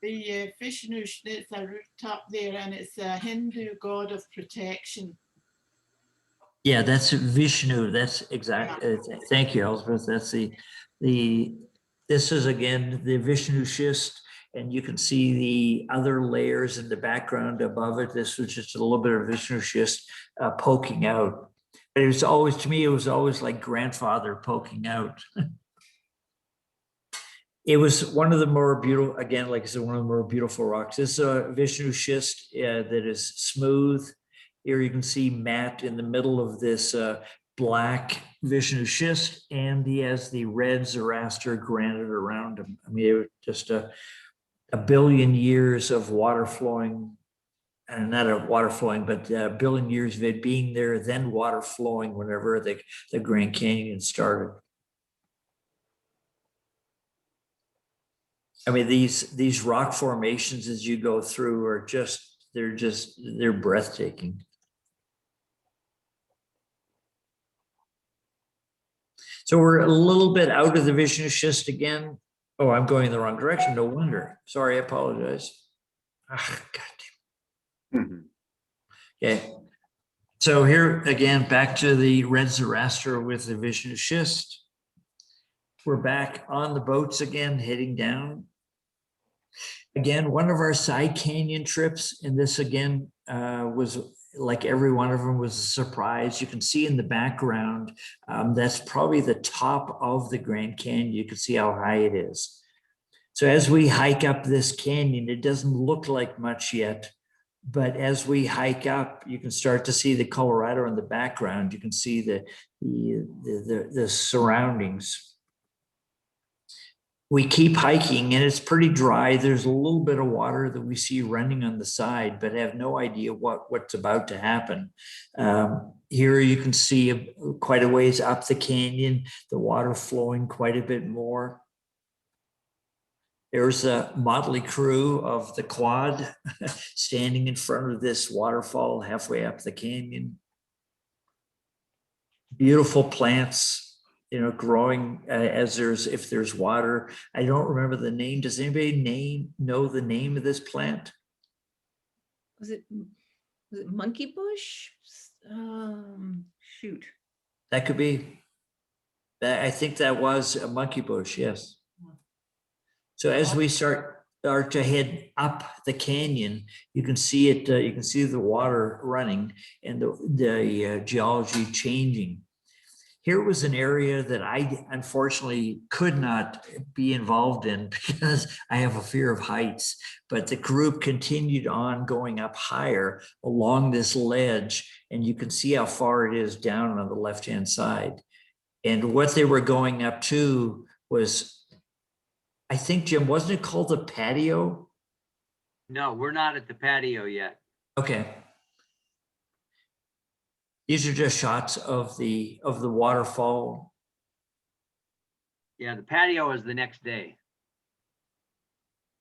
the Vishnu, it's a top there, and it's a Hindu god of protection. Yeah, that's Vishnu. That's exact. Thank you, Elizabeth. That's this is again the Vishnu schist, and you can see the other layers in the background above it. This was just a little bit of Vishnu schist poking out. But it was always, to me, it was always like grandfather poking out. It was one of the more beautiful, again, like I said, one of the more beautiful rocks. This is a Vishnu schist that is smooth. Here you can see Matt in the middle of this black Vishnu schist, and he has the red Zoroaster granite around him. I mean, it was just a billion years of water flowing, and not a water flowing, but a billion years of it being there, then water flowing whenever the Grand Canyon started. I mean, these rock formations as you go through are they're breathtaking. So we're a little bit out of the Vishnu schist again. Oh, I'm going in the wrong direction. No wonder. Sorry, I apologize. Ah, God damn. Okay. So here again, back to the red Zoroaster with the Vishnu schist. We're back on the boats again, heading down. Again, one of our side canyon trips, and this again was like every one of them was a surprise. You can see in the background, that's probably the top of the Grand Canyon. You can see how high it is. So as we hike up this canyon, it doesn't look like much yet, but as we hike up, you can start to see the Colorado in the background. You can see the surroundings. We keep hiking and it's pretty dry. There's a little bit of water that we see running on the side, but have no idea what's about to happen. Here you can see quite a ways up the canyon, the water flowing quite a bit more. There's a motley crew of the quad standing in front of this waterfall halfway up the canyon. Beautiful plants, growing if there's water. I don't remember the name. Does anybody know the name of this plant? Was it monkey bush? Shoot. That could be. I think that was a monkey bush, yes. So as we start to head up the canyon, you can see it. You can see the water running and the geology changing. Here was an area that I unfortunately could not be involved in because I have a fear of heights, but the group continued on going up higher along this ledge, and you can see how far it is down on the left-hand side. And what they were going up to was, I think, Jim, wasn't it called the patio? No, we're not at the patio yet. Okay. These are just shots of the waterfall. Yeah, the patio is the next day.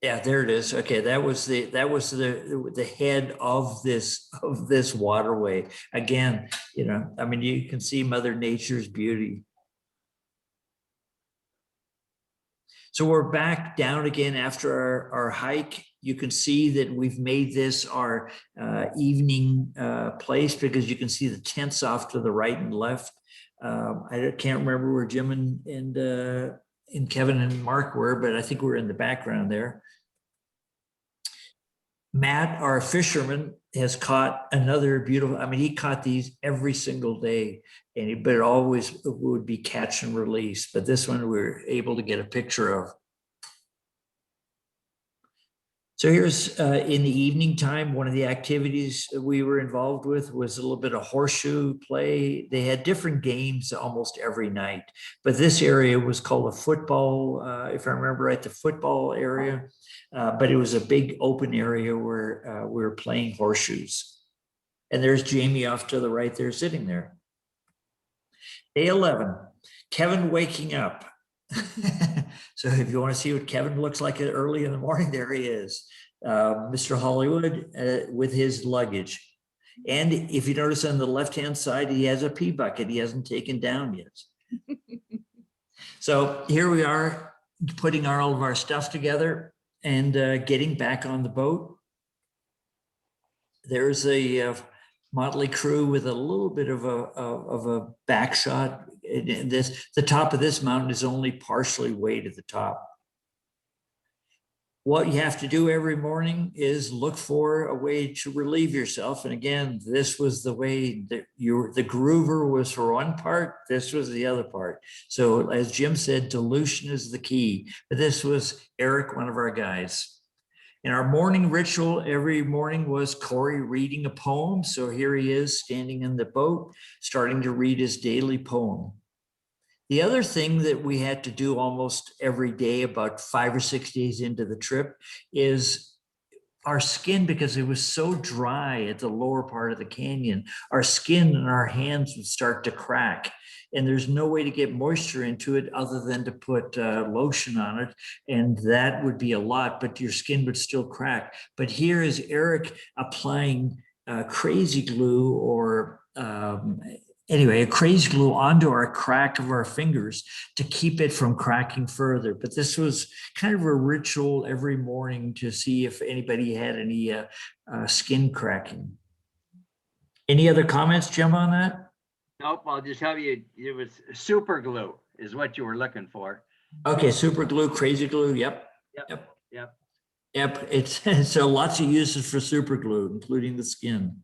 Yeah, there it is. Okay, that was the head of this waterway. Again, I mean, you can see Mother Nature's beauty. So we're back down again after our hike. You can see that we've made this our evening place because you can see the tents off to the right and left. I can't remember where Jim and Kevin and Mark were, but I think we're in the background there. Matt, our fisherman, has caught another beautiful, I mean, he caught these every single day, but it always would be catch and release. But this one we were able to get a picture of. So here's in the evening time, one of the activities we were involved with was a little bit of horseshoe play. They had different games almost every night, but this area was called a football, if I remember right, the football area. But it was a big open area where we were playing horseshoes. And there's Jamie off to the right there sitting there. Day 11, Kevin waking up. So if you want to see what Kevin looks like early in the morning, there he is, Mr. Hollywood with his luggage. And if you notice on the left-hand side, he has a pee bucket he hasn't taken down yet. So here we are putting all of our stuff together. and getting back on the boat. There's a motley crew with a little bit of a back shot. The top of this mountain is only partially way to the top. What you have to do every morning is look for a way to relieve yourself. And again, this was the way that the groover was for one part, this was the other part. So as Jim said, dilution is the key. But this was Eric, one of our guys. And our morning ritual every morning was Corey reading a poem. So here he is standing in the boat, starting to read his daily poem. The other thing that we had to do almost every day, about 5 or 6 days into the trip, is our skin, because it was so dry at the lower part of the canyon, our skin and our hands would start to crack. And there's no way to get moisture into it other than to put lotion on it. And that would be a lot, but your skin would still crack. But here is Eric applying crazy glue or anyway, a crazy glue onto our crack of our fingers to keep it from cracking further. But this was kind of a ritual every morning to see if anybody had any skin cracking. Any other comments, Jim, on that? Nope, I'll just tell you, it was super glue is what you were looking for. Okay, super glue, crazy glue, yep. It's so lots of uses for super glue, including the skin.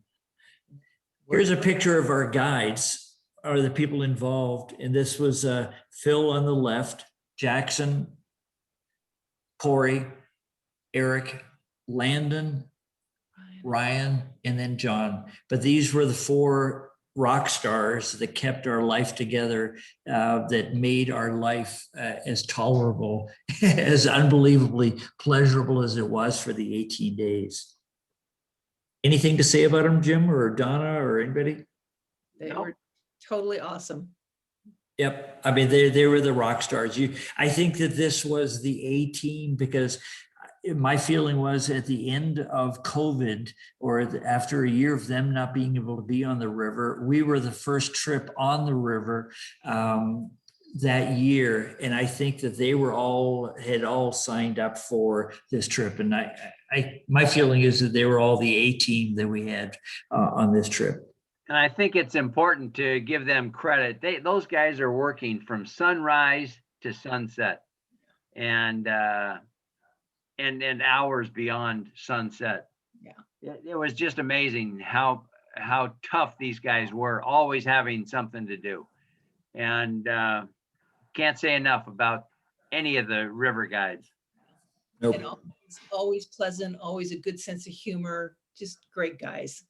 Here's a picture of our guides, or the people involved. And this was Phil on the left, Jackson, Corey, Eric, Landon, Ryan, and then John. But these were the 4 rock stars that kept our life together, that made our life as tolerable, as unbelievably pleasurable as it was for the 18 days. Anything to say about them, Jim or Donna or anybody? They were totally awesome. Yep. I mean, they were the rock stars. I think that this was the A team, because my feeling was at the end of COVID, or after a year of them not being able to be on the river, we were the first trip on the river that year. And I think that they had all signed up for this trip. And my feeling is that they were all the A team that we had on this trip. And I think it's important to give them credit. Those guys are working from sunrise to sunset, and hours beyond sunset. Yeah. It was just amazing how tough these guys were, always having something to do. And can't say enough about any of the river guides. Nope. And always pleasant, always a good sense of humor, just great guys.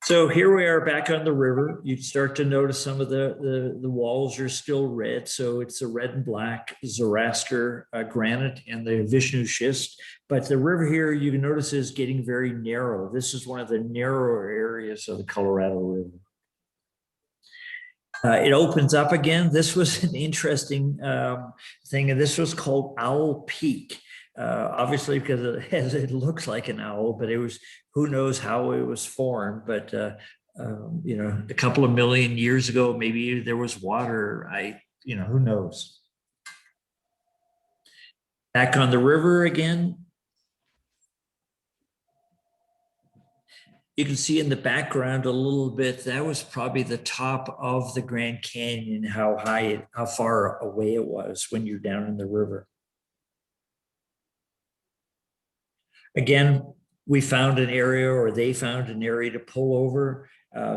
So here we are back on the river. You start to notice some of the walls are still red. So it's the red and black Zoroaster granite and the Vishnu schist. But the river here, you can notice, is getting very narrow. This is one of the narrower areas of the Colorado River. It opens up again. This was an interesting thing, and this was called Owl Peak. Obviously, because it looks like an owl, but it was, who knows how it was formed. But a couple of million years ago, maybe there was water. Who knows? Back on the river again. You can see in the background a little bit, that was probably the top of the Grand Canyon, how far away it was when you're down in the river. Again, we found an area, or they found an area to pull over.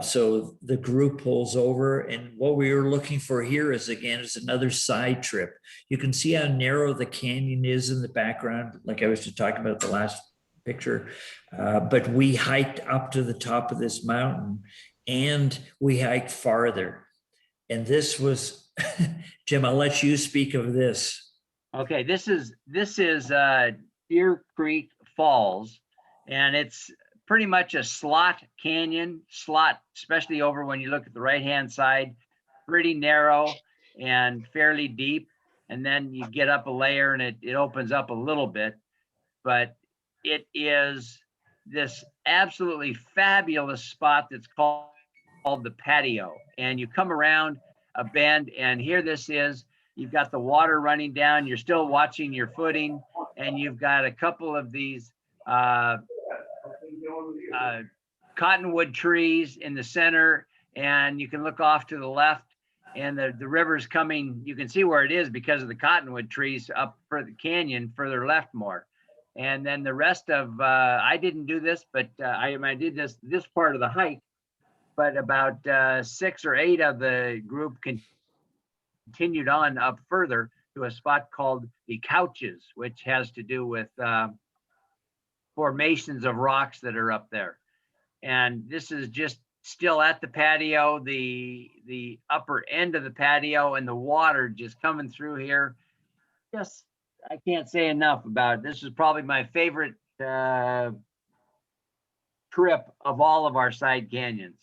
So the group pulls over, and what we were looking for here is another side trip. You can see how narrow the canyon is in the background, like I was just talking about the last picture. But we hiked up to the top of this mountain, and we hiked farther. And this was, Jim, I'll let you speak of this. Okay, this is Deer Creek Falls, and it's pretty much a slot canyon, especially over when you look at the right-hand side, pretty narrow and fairly deep. And then you get up a layer and it opens up a little bit, but it is this absolutely fabulous spot that's called the patio. And you come around a bend, and here this is. You've got the water running down. You're still watching your footing, and you've got a couple of these cottonwood trees in the center, and you can look off to the left, and the river's coming. You can see where it is because of the cottonwood trees up for the canyon further left more. And then the rest of I didn't do this, but I did this part of the hike, but about 6 or 8 of the group continued on up further to a spot called the Couches, which has to do with formations of rocks that are up there. And this is just still at the patio, the upper end of the patio, and the water just coming through here. Just, I can't say enough about it. This is probably my favorite trip of all of our side canyons,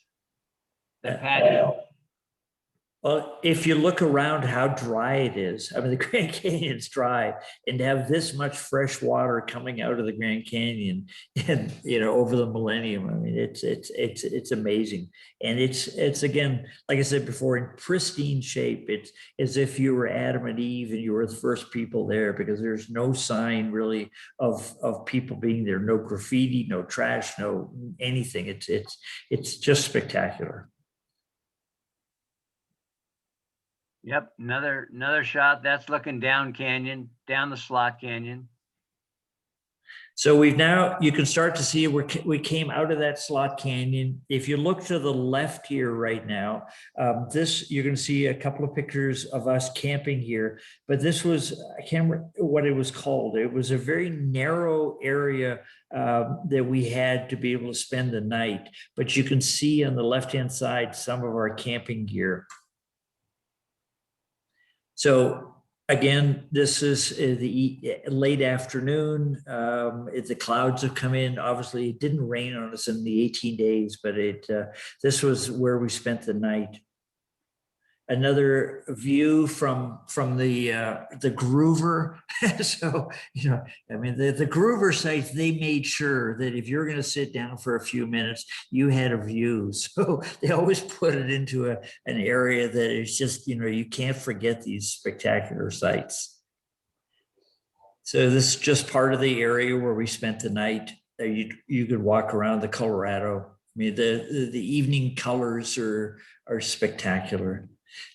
the patio. Well, if you look around how dry it is, I mean, the Grand Canyon's dry, and to have this much fresh water coming out of the Grand Canyon and, you know, over the millennium, I mean, it's amazing. And it's again, like I said before, in pristine shape. It's as if you were Adam and Eve and you were the first people there, because there's no sign really of people being there, no graffiti, no trash, no anything. It's just spectacular. Yep, another shot. That's looking down canyon, down the slot canyon. So we've now, you can start to see we came out of that slot canyon. If you look to the left here right now, this, you're going to see a couple of pictures of us camping here, but this was, I can't remember what it was called. It was a very narrow area that we had to be able to spend the night, but you can see on the left-hand side some of our camping gear. So again, this is the late afternoon. The clouds have come in. Obviously, it didn't rain on us in the 18 days, but this was where we spent the night. Another view from the Groover. So, you know, I mean, the Groover sites, they made sure that if you're going to sit down for a few minutes, you had a view. So they always put it into an area that is just, you know, you can't forget these spectacular sites. So this is just part of the area where we spent the night. You could walk around the Colorado. I mean, the evening colors are spectacular.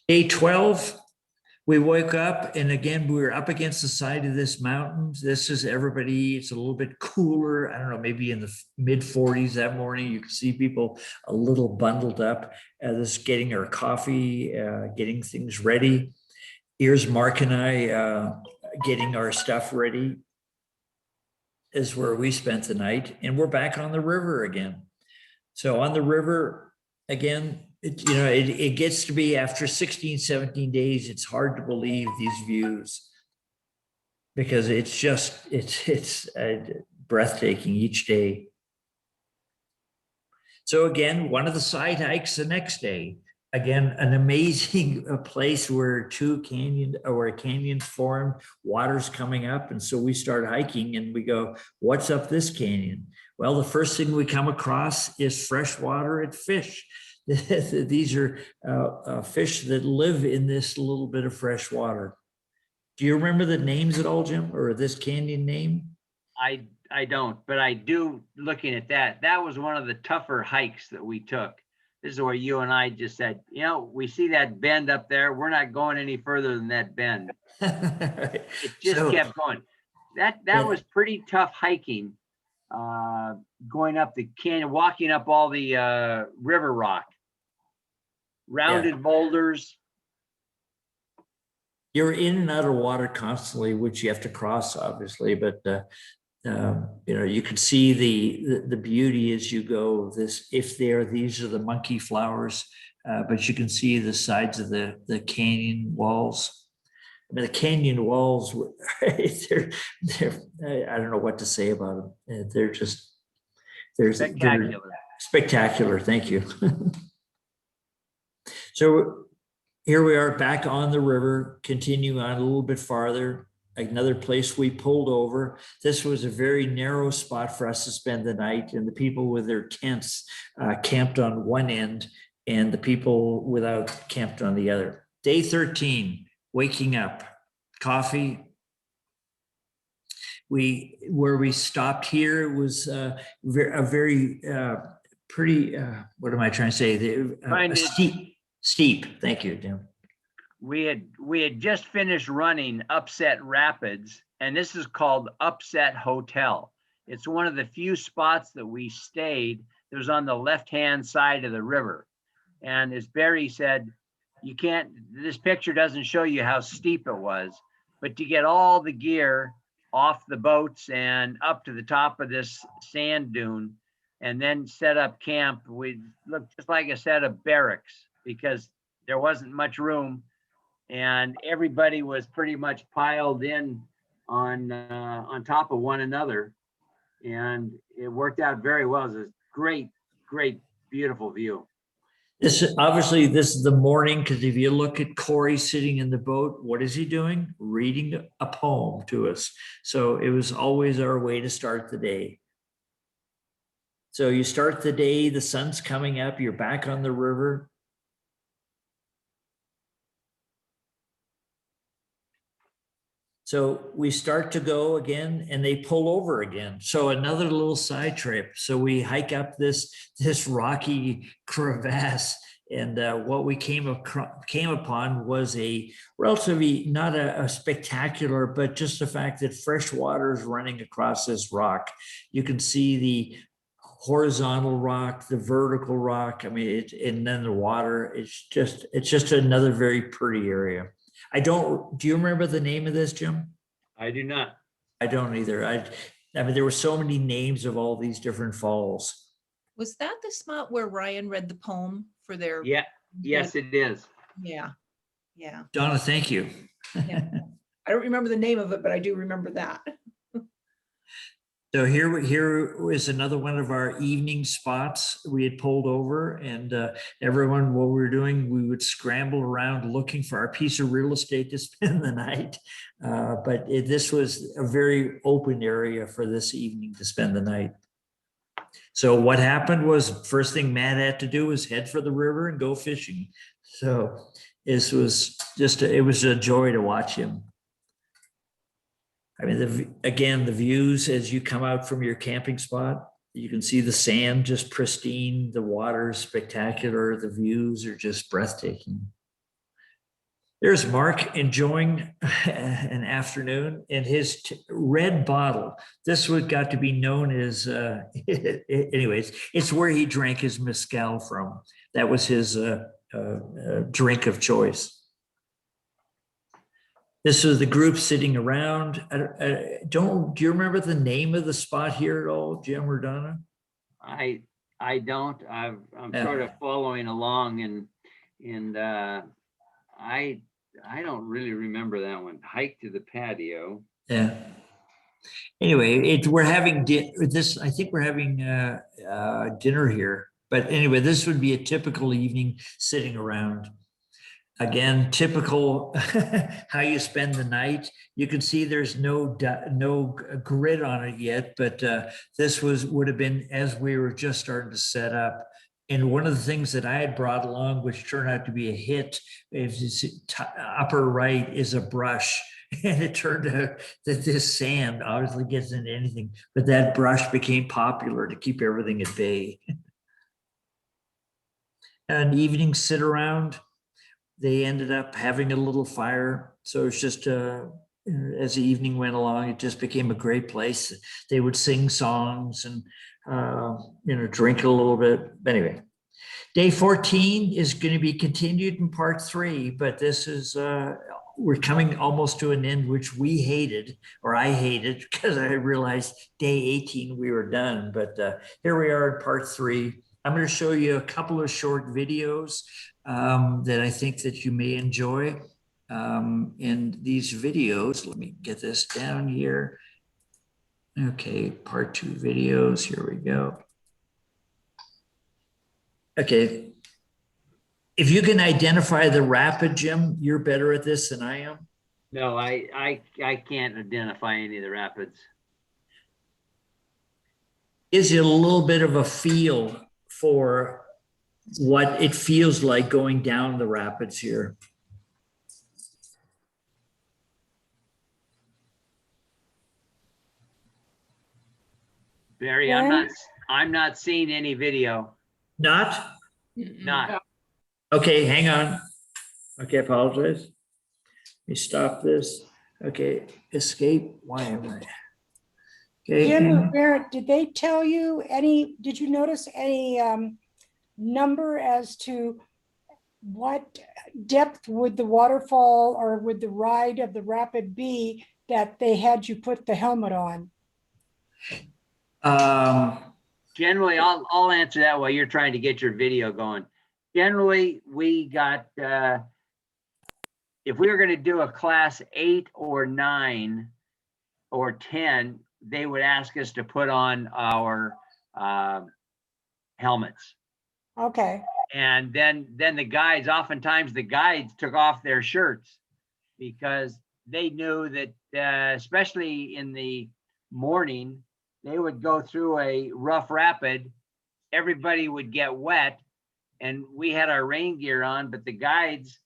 Day 12, we woke up, and again, we were up against the side of this mountain. This is everybody, it's a little bit cooler. I don't know, maybe in the mid 40s that morning. You can see people a little bundled up. This is getting our coffee, getting things ready. Here's Mark and I getting our stuff ready. Is where we spent the night, and we're back on the river again. So on the river, again, it gets to be after 16, 17 days, it's hard to believe these views, because it's breathtaking each day. So again, one of the side hikes the next day, again, an amazing place where a canyon formed, water's coming up. And so we start hiking and we go, what's up this canyon? Well, the first thing we come across is fresh water and fish. These are fish that live in this little bit of fresh water. Do you remember the names at all, Jim, or this canyon name? I don't, but I do, looking at that. That was one of the tougher hikes that we took. This is where you and I just said, you know, we see that bend up there. We're not going any further than that bend. It just kept going. That was pretty tough hiking, going up the canyon, walking up all the river rock, rounded boulders. You're in and out of water constantly, which you have to cross, obviously, but you know, you can see the beauty as you go. These are the monkey flowers, but you can see the sides of the canyon walls. I mean, the canyon walls, they're I don't know what to say about them. They're spectacular. Spectacular. Thank you. So here we are back on the river, continuing on a little bit farther. Another place we pulled over. This was a very narrow spot for us to spend the night, and the people with their tents camped on one end, and the people without camped on the other. Day 13, waking up, coffee. Where we stopped here was a very pretty, what am I trying to say? Steep. Thank you, Jim. We had just finished running Upset Rapids, and this is called Upset Hotel. It's one of the few spots that we stayed that was on the left-hand side of the river. And as Barry said, this picture doesn't show you how steep it was, but to get all the gear off the boats and up to the top of this sand dune and then set up camp, we looked just like a set of barracks because there wasn't much room. And everybody was pretty much piled in on top of one another, and it worked out very well. It was a great, beautiful view. This is the morning, because if you look at Corey sitting in the boat, what is he doing? Reading a poem to us. So it was always our way to start the day. So you start the day, the sun's coming up, you're back on the river. So we start to go again and they pull over again. So another little side trip. So we hike up this rocky crevasse, and what we came upon was a relatively, not a spectacular, but just the fact that fresh water is running across this rock. You can see the horizontal rock, the vertical rock. I mean, and then the water. It's just another very pretty area. Do you remember the name of this, Jim? I do not. I don't either. I mean, there were so many names of all these different falls. Was that the spot where Ryan read the poem for their? Yeah. Yes, it is. Yeah. Donna, thank you. Yeah. I don't remember the name of it, but I do remember that. So here is another one of our evening spots. We had pulled over, and everyone, what we were doing, we would scramble around looking for our piece of real estate to spend the night. But this was a very open area for this evening to spend the night. So what happened was, first thing Matt had to do was head for the river and go fishing. So this was it was a joy to watch him. I mean, again, the views as you come out from your camping spot, you can see the sand just pristine, the water is spectacular, the views are just breathtaking. There's Mark enjoying an afternoon in his red bottle. This would got to be known as, anyways, it's where he drank his mezcal from. That was his drink of choice. This is the group sitting around. Do you remember the name of the spot here at all, Jim or Donna? I don't. I'm sort of following along, and I don't really remember that one. Hike to the patio. Yeah. Anyway, we're having I think we're having dinner here. But anyway, this would be a typical evening sitting around. Again, typical how you spend the night. You can see there's no grid on it yet, but this would have been as we were just starting to set up. And one of the things that I had brought along, which turned out to be a hit, is upper right is a brush. And it turned out that this sand obviously gets into anything, but that brush became popular to keep everything at bay. An evening sit around. They ended up having a little fire. So it's just, as the evening went along, it just became a great place. They would sing songs and, drink a little bit. Anyway, day 14 is going to be continued in part 3, but this is, we're coming almost to an end, which we hated, or I hated, because I realized day 18 we were done. But here we are in part 3. I'm going to show you a couple of short videos that I think that you may enjoy. In these videos, let me get this down here. Okay, part 2 videos, here we go. Okay, if you can identify the rapid, Jim, you're better at this than I am. No, I can't identify any of the rapids. Gives you a little bit of a feel for what it feels like going down the rapids here. Barry, I'm not seeing any video. Not? Not. Okay, hang on. Okay, I apologize. Let me stop this. Okay, escape. Why am I? Okay. Jim or Barrett, did they tell you any, did you notice any number as to what depth would the waterfall or would the ride of the rapid be that they had you put the helmet on? Generally, I'll answer that while you're trying to get your video going. Generally, we got, if we were going to do a class 8 or 9 or 10, they would ask us to put on our helmets. Okay, And then the guides, oftentimes the guides took off their shirts because they knew that, especially in the morning, they would go through a rough rapid, everybody would get wet, and we had our rain gear on, but the guides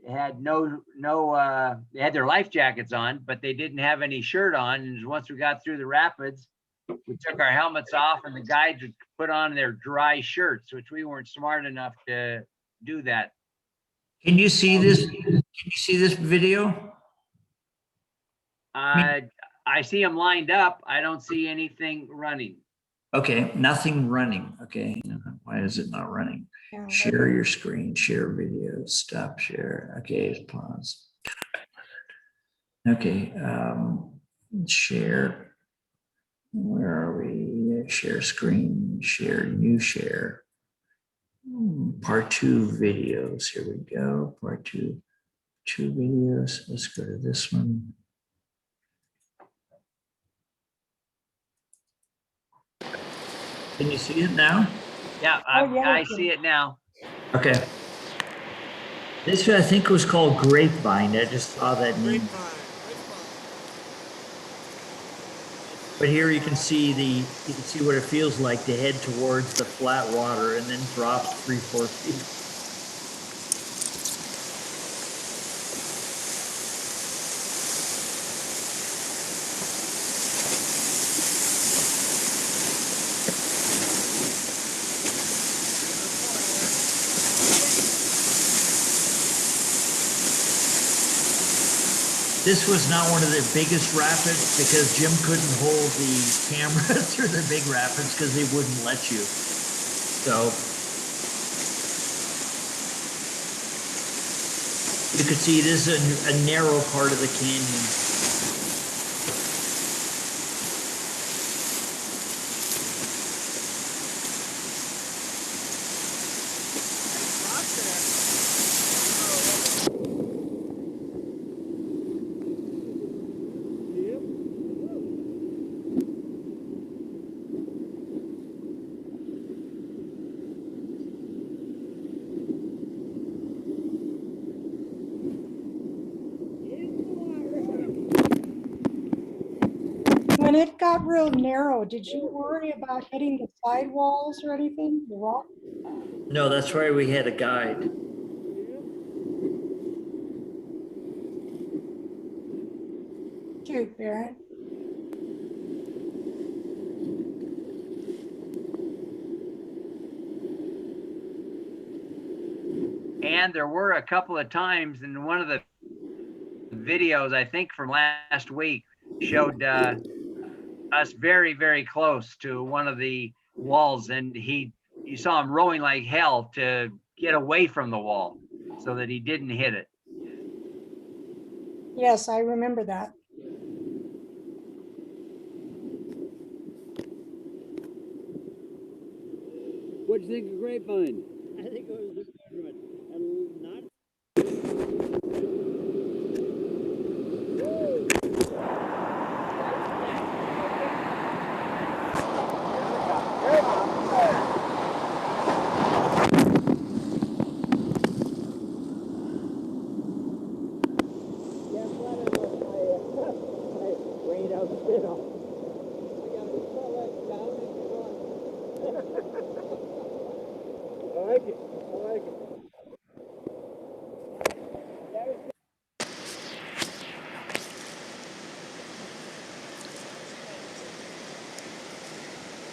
had they had their life jackets on, but they didn't have any shirt on. And once we got through the rapids, we took our helmets off and the guides would put on their dry shirts, which we weren't smart enough to do that. Can you see this? Can you see this video? I see them lined up. I don't see anything running. Okay, nothing running. Okay, why is it not running? yeah. Share your screen, share video, stop share. Okay, pause. Okay, share. Where are we? Share screen, share, new share. Part 2 videos. Here we go. Part 2 videos. Let's go to this one. Can you see it now? Yeah, Oh, yeah, I see it now. Okay. This I think was called Grapevine. I just saw that name. But here you can see what it feels like to head towards the flat water and then drop 3-4 feet. This was not one of the biggest rapids because Jim couldn't hold the camera through the big rapids because they wouldn't let you. So you could see this is a narrow part of the canyon. When it got real narrow, did you worry about hitting the sidewalls or anything? The rock? No, that's why we had a guide. Cute, Barrett. And there were a couple of times in one of the videos, I think from last week, showed us very, very close to one of the walls, and you saw him rowing like hell to get away from the wall so that he didn't hit it. Yes, I remember that. What'd you think of Grapevine? I think it was a good one. And not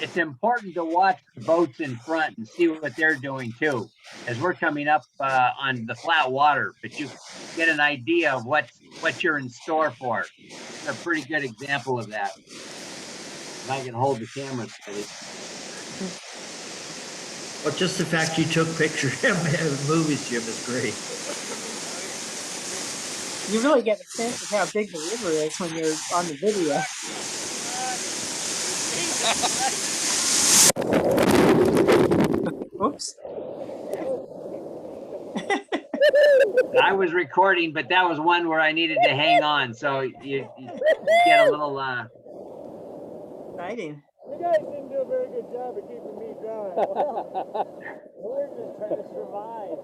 it's important to watch the boats in front and see what they're doing too, as we're coming up on the flat water, but you get an idea of what you're in store for. It's a pretty good example of that. If I can hold the camera steady. Well, just the fact you took pictures of movies, Jim, is great. You really get a sense of how big the river is when you're on the video. Oops. I was recording, but that was one where I needed to hang on. So you get a little Exciting. You guys didn't do a very good job of keeping me dry. We're just trying to survive.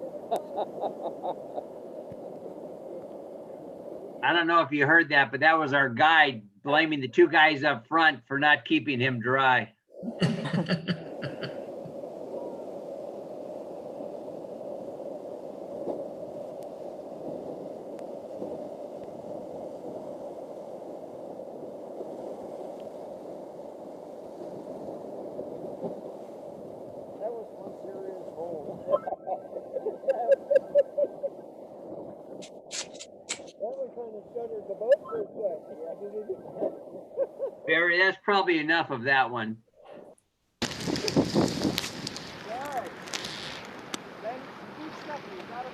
I don't know if you heard that, but that was our guide blaming the two guys up front for not keeping him dry. That was one serious hole. That one kind of shuttered the boat for a sec. Barry, that's probably enough of that one. Right. Then do stuff, you gotta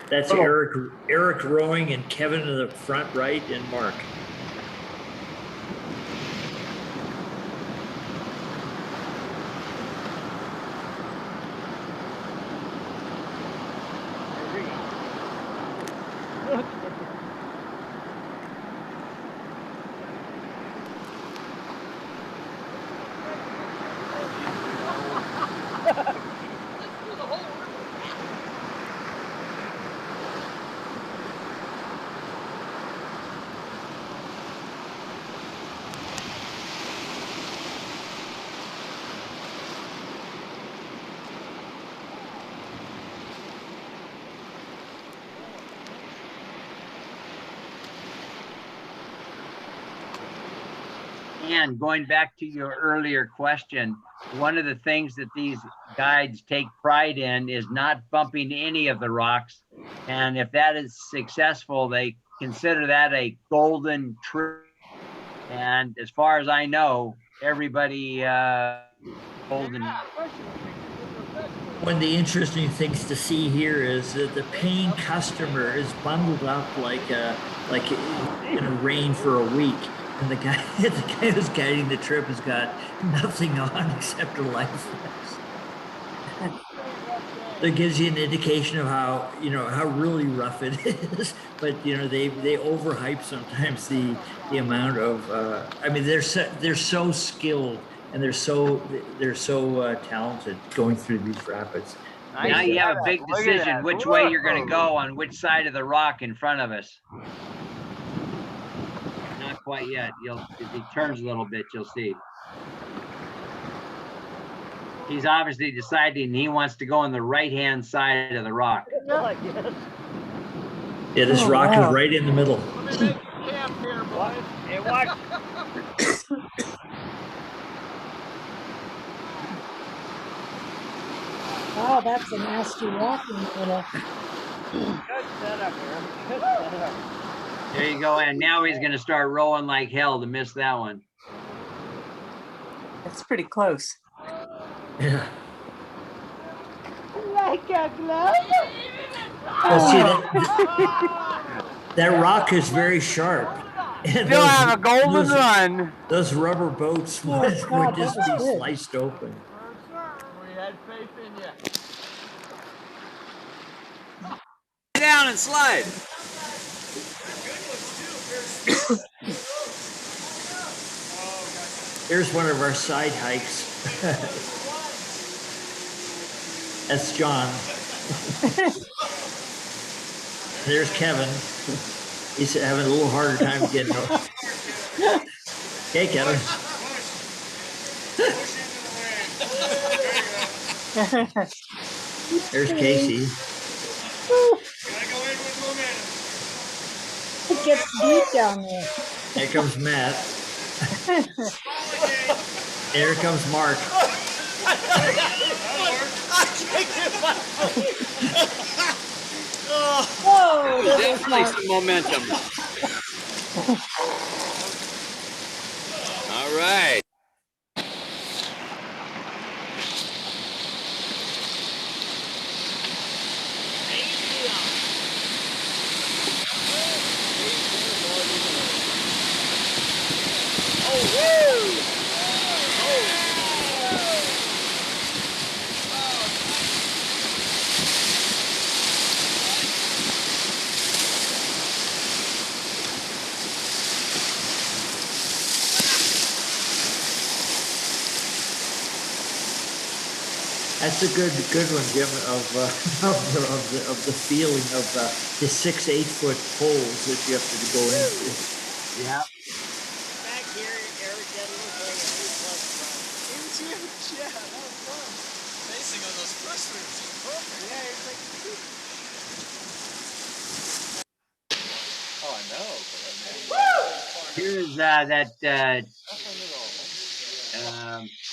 mix. That's Eric rowing and Kevin in the front right and Mark. And going back to your earlier question, one of the things that these guides take pride in is not bumping any of the rocks. And if that is successful, they consider that a golden trip. And as far as I know, everybody golden. One of the interesting things to see here is that the paying customer is bundled up like in a rain for a week. And the guy who's guiding the trip has got nothing on except a life vest. That gives you an indication of how really rough it is. But they overhype sometimes the amount of. I mean, they're so skilled and they're so talented going through these rapids. Now you have a big decision which way you're going to go on which side of the rock in front of us. Not quite yet. If he turns a little bit, you'll see. He's obviously deciding he wants to go on the right-hand side of the rock. Yeah, this rock is right in the middle. Hey, watch. Oh, that's a nasty walking little. Good setup here. Good setup. There you go. And now he's going to start rolling like hell to miss that one. That's pretty close. Yeah. Like a glove. Well, see, that rock is very sharp. And Still have a golden run. Those rubber boats Oh, would God, just that be was good. sliced open. We had faith in you. Down and slide. Here's one of our side hikes. That's John. There's Kevin. He's having a little harder time getting over. Hey, Kevin. There's Casey. gets deep down there. Here comes Matt. Here comes Mark. Whoa, there goes Definitely Mark. some momentum. All right. That's a good one, Jim, of the feeling of the 6 8-foot poles that you have to go into. Yeah. Back here, Eric, that looks like a big plus front. It was huge, yeah, that was fun. Facing on those thrusters, perfect. Yeah, it's like, oh, I know, but I mean, Here's that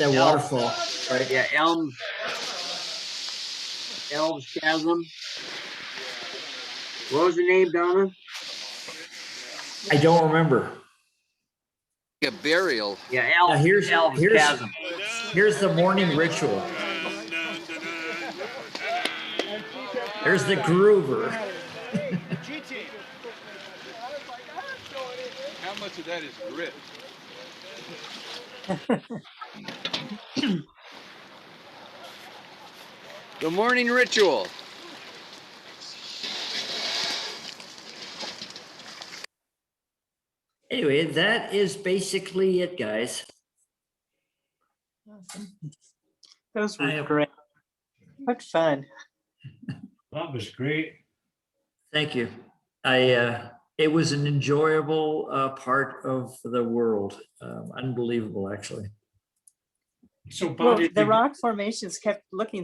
That waterfall, right? yeah, Elms Chasm. What was the name, Donna? I don't remember. A burial. Yeah, Now here's Elms here's Chasm. here's the morning ritual. There's the groover. how much of that is grit? The morning ritual. Anyway, that is basically it, guys. Those I were have- great. What fun. That was great. Thank you. It was an enjoyable part of the world. Unbelievable, actually. So Well, Barry, the rock formations kept looking